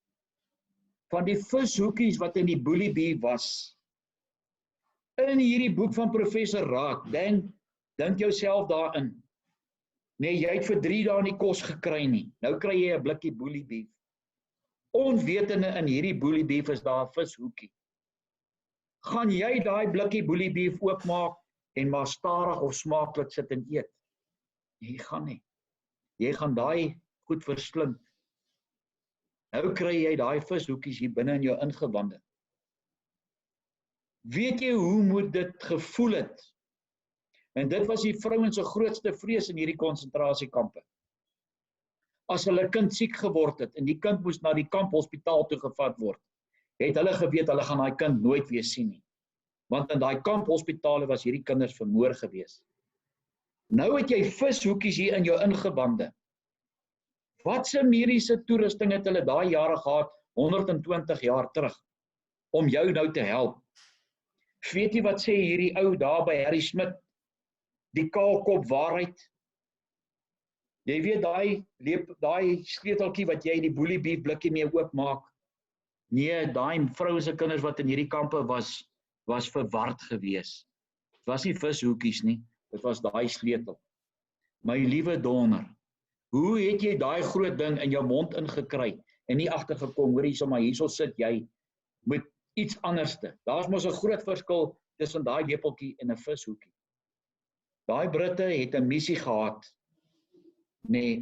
van die vishoekies wat in die Boelie Bee was. In hierdie boek van professor Raad, dink jouself daarin. Nee, jy het vir 3 dae nie kos gekry nie. Nou kry jy 'n blikkie Boelie Bee. Onwetende in hierdie Boelie Bee is daar 'n vishoekie. Gaan jy daai blikkie Boelie Bee oopmaak en maar stadig of smaaklik sit en eet? Jy gaan nie. Jy gaan daai goed verslind. Nou kry jy daai vishoekies hier binne in jou ingewande. Weet jy hoe moet dit gevoel het? En dit was die vrouens se grootste vrees in hierdie konsentrasiekampe. As hulle kind siek geword het en die kind moes na die kamphospitaal toe gevat word, het hulle geweet hulle gaan daai kind nooit weer sien nie. Want in daai kamphospitale was hierdie kinders vermoor gewees. Nou het jy vishoekies hier in jou ingewande. Watse mediese toerusting het hulle daai jare gehad, 120 jaar terug, om jou nou te help? Weet jy wat sê hierdie ou daar by Harry Smit? Die kaalkop waarheid. Jy weet daai sleuteltjie wat jy in die Boelie Bee blikkie mee oopmaak. Nee, daai vroue se kinders wat in hierdie kampe was verward gewees. Dit was nie vishoekies nie, dit was daai sleutel. My liewe donder, hoe het jy daai groot ding in jou mond ingekry en nie agtergekom, hoor hierso, maar hierso sit jy met iets anderste. Daar's mos 'n groot verskil tussen daai lepeltjie en 'n vishoekie. Daai Britte het 'n missie gehad,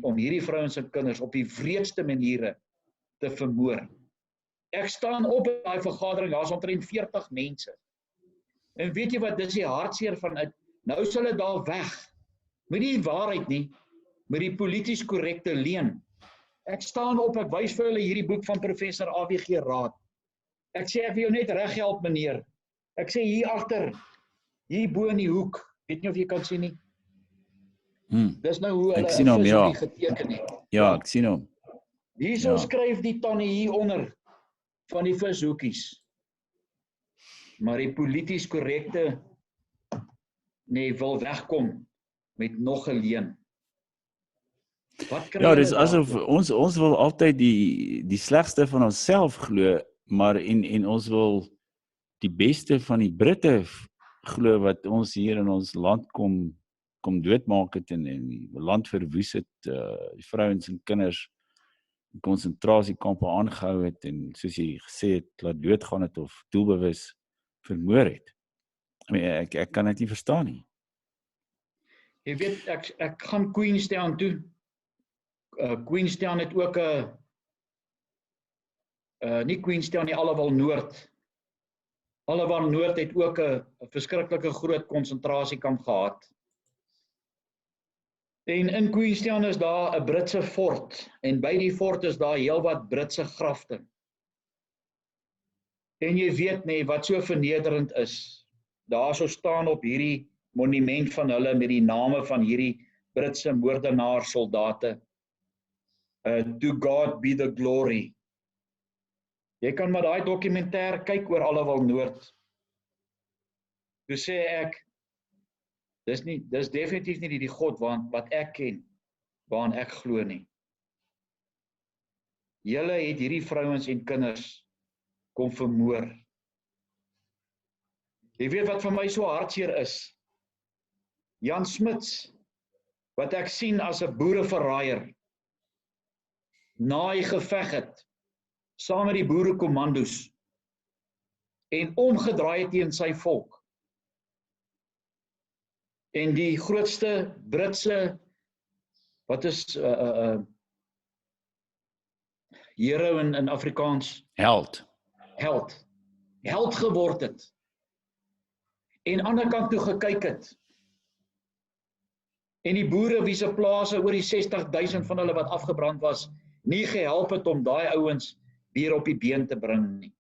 om hierdie vrouens en kinders op die wreedste maniere te vermoor. Ek staan op in daai vergadering, daar's omtrent 40 mense. En weet jy wat, dis die hartseer van dit. Nou is hulle daar weg. Met die waarheid nie, met die polities korrekte leuen. Ek staan op, ek wys vir hulle hierdie boek van professor AWG Raad. Ek sê ek wil jou net reghelp meneer. Ek sê hier agter, hier bo in die hoek, weet nie of jy kan sien nie. Dis nou hoe hulle geteken het. Ja, ek sien hom. Hierso skryf die tannie hieronder van die vishoekies. Maar die polities korrekte wil wegkom met nog 'n leuen. Ja, dis asof ons wil altyd die slegste van onsself glo, maar en ons wil die beste van die Britte glo wat ons hier in ons land kom doodmaak het en die land verwoes het, die vrouens en kinders in konsentrasiekampe aangehou het en soos jy gesê het, laat doodgaan het of doelbewus vermoor het. Ek kan dit nie verstaan nie. Jy weet, ek gaan Queenstown toe. Queenstown het ook nie Queenstown nie, Allewal Noord. Allewal Noord het ook 'n verskriklike groot konsentrasiekamp gehad. En in Queenstown is daar 'n Britse fort en by die fort is daar heelwat Britse grafte. En jy weet wat so vernederend is. Daar sou staan op hierdie monument van hulle met die name van hierdie Britse moordenaar soldate. To God be the glory. Jy kan maar daai dokumentêr kyk oor Allewal Noord. Toe sê ek, dis definitief nie die God wat ek ken, waaraan ek glo nie. Julle het hierdie vrouens en kinders kom vermoor. Jy weet wat vir my so hartseer is? Jan Smuts, wat ek sien as 'n boereverraaier, na hy geveg het, saam met die boerekommandos, en omgedraai het teen sy volk, En die grootste Britse, wat is hero in Afrikaans? Held. Held geword het. En aan die ander kant toe gekyk het. En die boere wie se plase oor die 60.000 van hulle wat afgebrand was, nie gehelp het om daai ouens weer op die been te bring nie.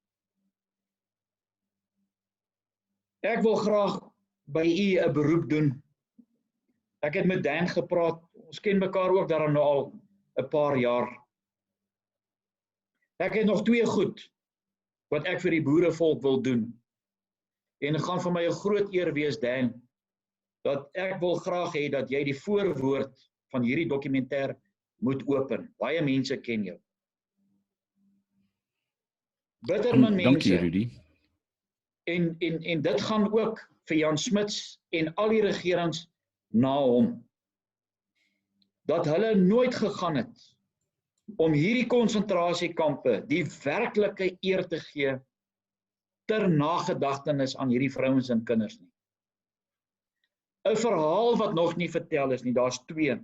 Ek wil graag by u 'n beroep doen. Ek het met Dan gepraat, ons ken mekaar ook daarom nou al 'n paar jaar. Ek het nog 2 goed wat ek vir die boerevolk wil doen. En dit gaan vir my 'n groot eer wees, Dan, dat ek wil graag hê dat jy die voorwoord van hierdie dokumentêr moet open. Baie mense ken jou. Bitterman mense. Dankie, Rudy. En dit gaan ook vir Jan Smuts en al die regerings na hom. Dat hulle nooit gegaan het om hierdie konsentrasiekampe die werklike eer te gee ter nagedagtenis aan hierdie vrouens en kinders nie. 'n Verhaal wat nog nie vertel is nie, daar's 2,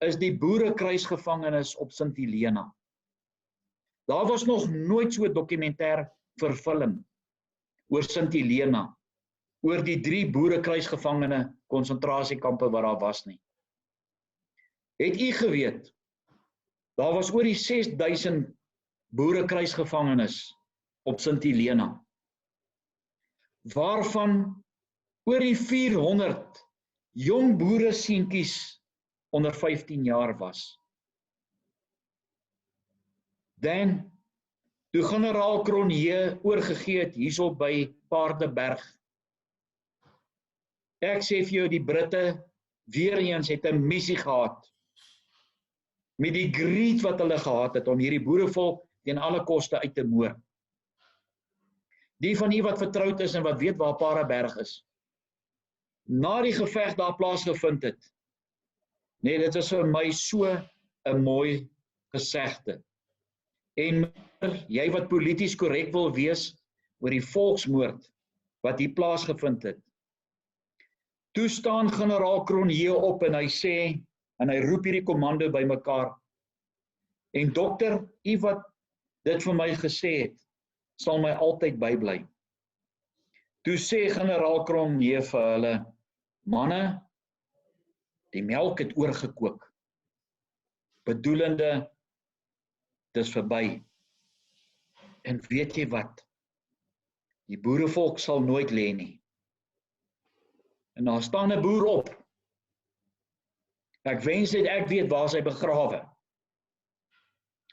is die boerekruisgevangenis op Sint Helena. Daar was nog nooit so 'n dokumentêr verfilm oor Sint Helena, oor die 3 boerekruisgevangene konsentrasiekampe wat daar was nie. Het u geweet, daar was oor die 6.000 boerekruisgevangenes op Sint Helena, waarvan oor die 400 jong boere seentjies onder 15 jaar was. Dan, toe generaal Cronje oorgegee het hierso by Paardeberg. Ek sê vir jou, die Britte weer eens het 'n missie gehad, met die greed wat hulle gehad het om hierdie boerevolk teen alle koste uit te moor. Die van u wat vertroud is en wat weet waar Paardeberg is, na die geveg daar plaasgevind het, nee, dit is vir my so 'n mooi gesegde. En jy wat polities korrek wil wees oor die volksmoord wat hier plaasgevind het, toe staan generaal Cronje op en hy sê, en hy roep hierdie kommando bymekaar, en dokter, u wat dit vir my gesê het, sal my altyd bybly. Toe sê generaal Cronje vir hulle, manne, die melk het oorgekook, bedoelende, dis verby. En weet jy wat? Die boerevolk sal nooit lê nie. En daar staan 'n boer op. Ek wens net ek weet waar sy begrawe.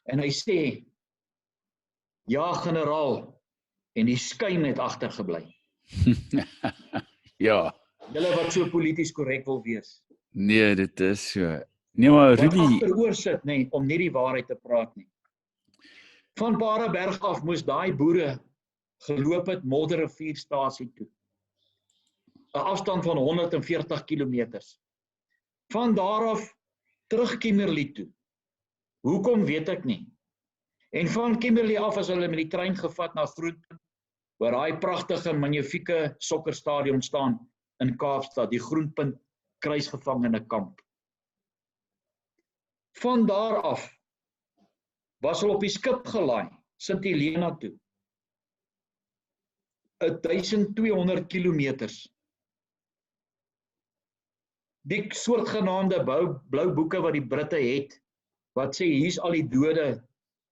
En hy sê, ja generaal, en die skuim het agtergebly. Ja. Julle wat so polities korrek wil wees. Nee, dit is so. Nee, maar Wat Rudy, agteroor sit, nee, om nie die waarheid te praat nie. Van Paardeberg af moes daai boere geloop het Modderrivierstasie toe. 'n Afstand van 140 kilometers. Van daar af terug Kimberley toe. Hoekom weet ek nie. En van Kimberley af is hulle met die trein gevat na Groenpunt, waar daai pragtige, magnifieke sokkerstadion staan in Kaapstad, die Groenpunt kruisgevangene kamp. Van daar af was hulle op die skip gelaai, Sint Helena toe. 1200 kilometers. Die soortgenaamde blou boeke wat die Britte het, wat sê hier's al die dode,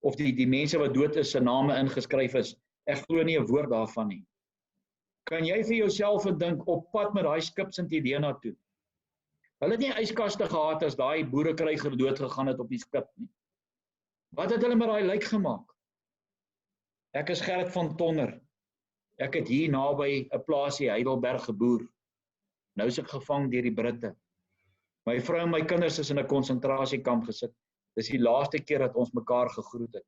of die mense wat dood is, se name ingeskryf is, ek glo nie 'n woord daarvan nie. Kan jy vir jouself dink op pad met daai skip Sint Helena toe? Hulle het nie yskaste gehad as daai boerekryger dood gegaan het op die skip nie. Wat het hulle met daai lijk gemaak? Ek is Gerrit van Tonner. Ek het hier naby 'n plaasie Heidelberg geboer. Nou is ek gevang deur die Britte. My vrou en my kinders is in 'n konsentrasiekamp gesit. Dis die laaste keer dat ons mekaar gegroet het.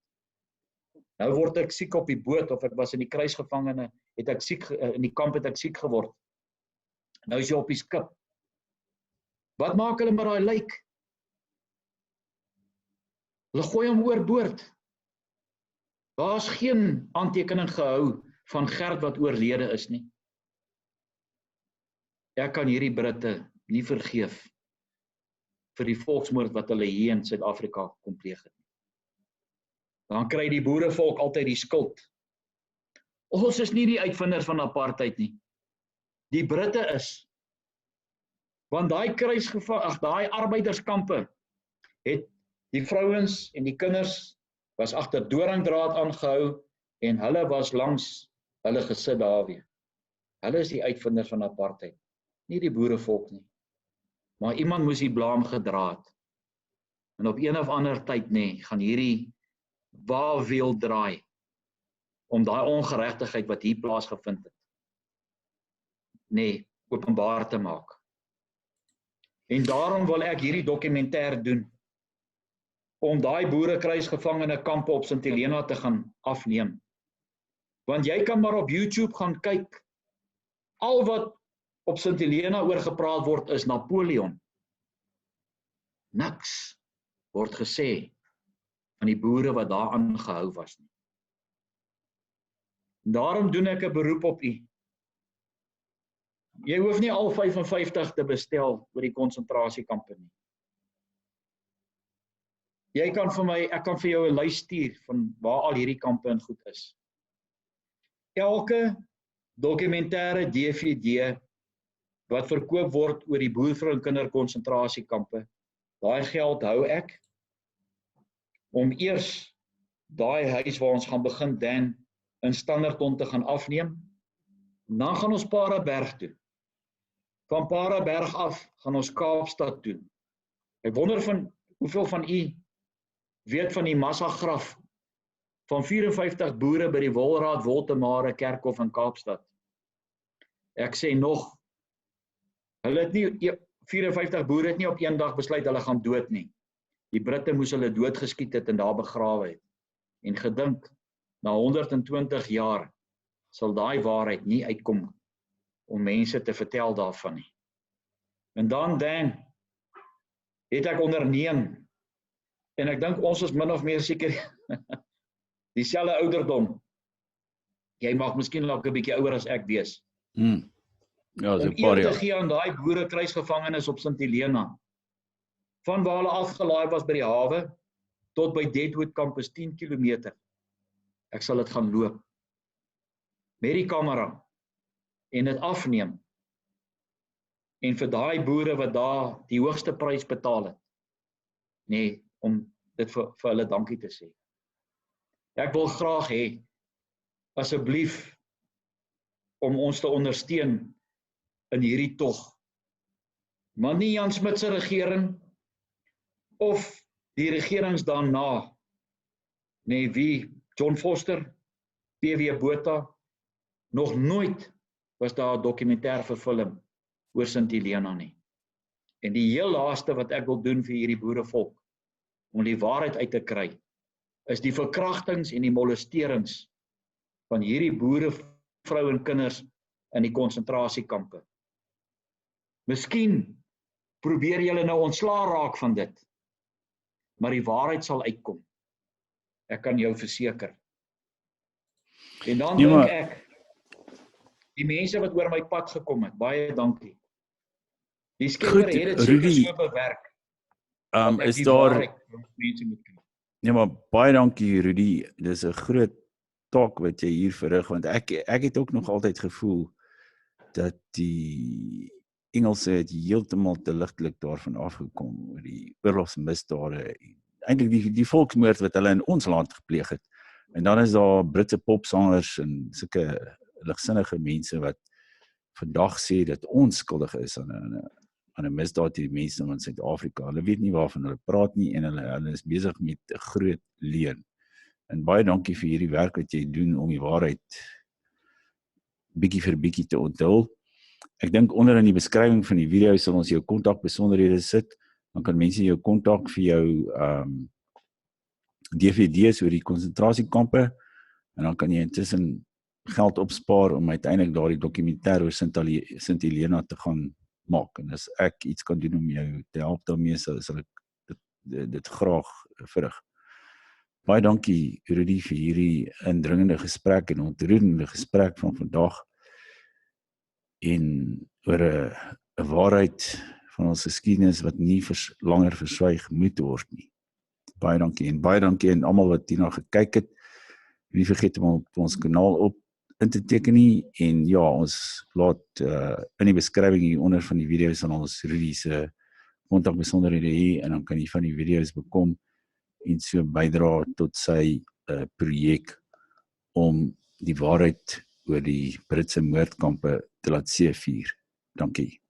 Nou word ek siek op die boot, of ek was in die kruisgevangene, het ek siek in die kamp het ek siek geword. Nou is jy op die skip. Wat maak hulle met daai lijk? Hulle gooi hom oorboord. Daar's geen aantekening gehou van Gert wat oorlede is nie. ek kan hierdie Britte nie vergeef vir die volksmoord wat hulle hier in Suid-Afrika kom pleeg het. Dan kry die boerevolk altyd die skuld. Ons is nie die uitvinders van apartheid nie. Die Britte is. Want daai arbeiderskampe het die vrouens en die kinders was agter doringdraad aangehou en hulle was langs hulle gesit daar weer. Hulle is die uitvinders van apartheid, nie die boerevolk nie. Maar iemand moes die blaam gedra het. En op een of ander tyd gaan hierdie waawheel draai om daai ongeregtigheid wat hier plaasgevind het, openbaar te maak. En daarom wil ek hierdie dokumentêr doen, om daai boerekruisgevangene kampe op St Helena te gaan afneem. Want jy kan maar op YouTube gaan kyk, al wat op St Helena oor gepraat word is Napoleon. Niks word gesê van die boere wat daar aangehou was nie. Daarom doen ek 'n beroep op u. Jy hoef nie al 55 te bestel oor die konsentrasiekampe nie. Ek kan vir jou 'n lys stuur van waar al hierdie kampe in goed is. Elke dokumentêre DVD wat verkoop word oor die boervrou en kinder konsentrasiekampe, daai geld hou ek om eers daai huis waar ons gaan begin dan in Standerton te gaan afneem. Dan gaan ons Paraberg toe. Van Paraberg af gaan ons Kaapstad toe. Ek wonder hoeveel van u weet van die massagraf van 54 boere by die Wolraad Woltemare Kerkhof in Kaapstad. Ek sê nog, 54 boere het nie op een dag besluit hulle gaan dood nie. Die Britte moes hulle doodgeskiet het en daar begrawe het. En gedink, na 120 jaar sal daai waarheid nie uitkom om mense te vertel daarvan nie. En dan het ek onderneem, en ek dink ons is min of meer seker dieselfde ouderdom. Jy mag miskien nog 'n bietjie ouer as ek wees. Ja, om eer te gee aan daai boerekruisgevangenes op St Helena. Van waar hulle afgelaai was by die hawe, tot by Deadwood Campus 10 km. Ek sal dit gaan loop. Met die kamera. En dit afneem. En vir daai boere wat daar die hoogste prys betaal het. Om dit vir hulle dankie te sê. Ek wil graag hê, asseblief, om ons te ondersteun in hierdie tog. Maar nie Jan Smuts se regering, of die regerings daarna, wie, John Foster, P.W. Botha, nog nooit was daar 'n dokumentêr verfilm oor St Helena nie. En die heel laaste wat ek wil doen vir hierdie boerevolk, om die waarheid uit te kry, is die verkrachtings en die molesterings van hierdie boere, vrou en kinders in die konsentrasiekampe. Miskien probeer julle nou ontslaa raak van dit, maar die waarheid sal uitkom. Ek kan jou verseker. En dan dink ek, die mense wat oor my pad gekom het, baie dankie. Die Skepper het dit seker so bewerk. Is daar... Ja, maar baie dankie Rudy, dis 'n groot taak wat jy hier verrig, want ek het ook nog altyd gevoel dat die Engelse het heeltemal te ligtelik daarvan afgekom oor die oorlogsmisdade, eintlik die volksmoord wat hulle in ons land gepleeg het. En dan is daar Britse popsangers en sulke ligsinnige mense wat vandag sê dat ons skuldig is aan 'n misdaad teen die mense in Suid-Afrika. Hulle weet nie waarvan hulle praat nie en hulle is besig met 'n groot leuen. En baie dankie vir hierdie werk wat jy doen om die waarheid bietjie vir bietjie te onthul. Ek dink onder in die beskrywing van die video sal ons jou kontakbesonderhede sit. Dan kan mense jou kontak vir jou DVD's oor die konsentrasiekampe en dan kan jy intussen geld opspaar om uiteindelik daardie dokumentêr oor St Helena te gaan maak. En as ek iets kan doen om jou te help daarmee, sal ek dit graag verrig. Baie dankie Rudy vir hierdie indringende gesprek en ontroerende gesprek van vandag. en oor 'n waarheid van ons geskiedenis wat nie langer verswyg moet word nie. Baie dankie en almal wat hierna gekyk het. Nie vergeet om op ons kanaal op in te teken nie, en ja, ons laat in die beskrywing hieronder van die video's aan ons Rudy se kontakbesonderhede hier, en dan kan jy van die video's bekom en so bydra tot sy projek om die waarheid oor die Britse moordkampe te laat seëvier. Dankie.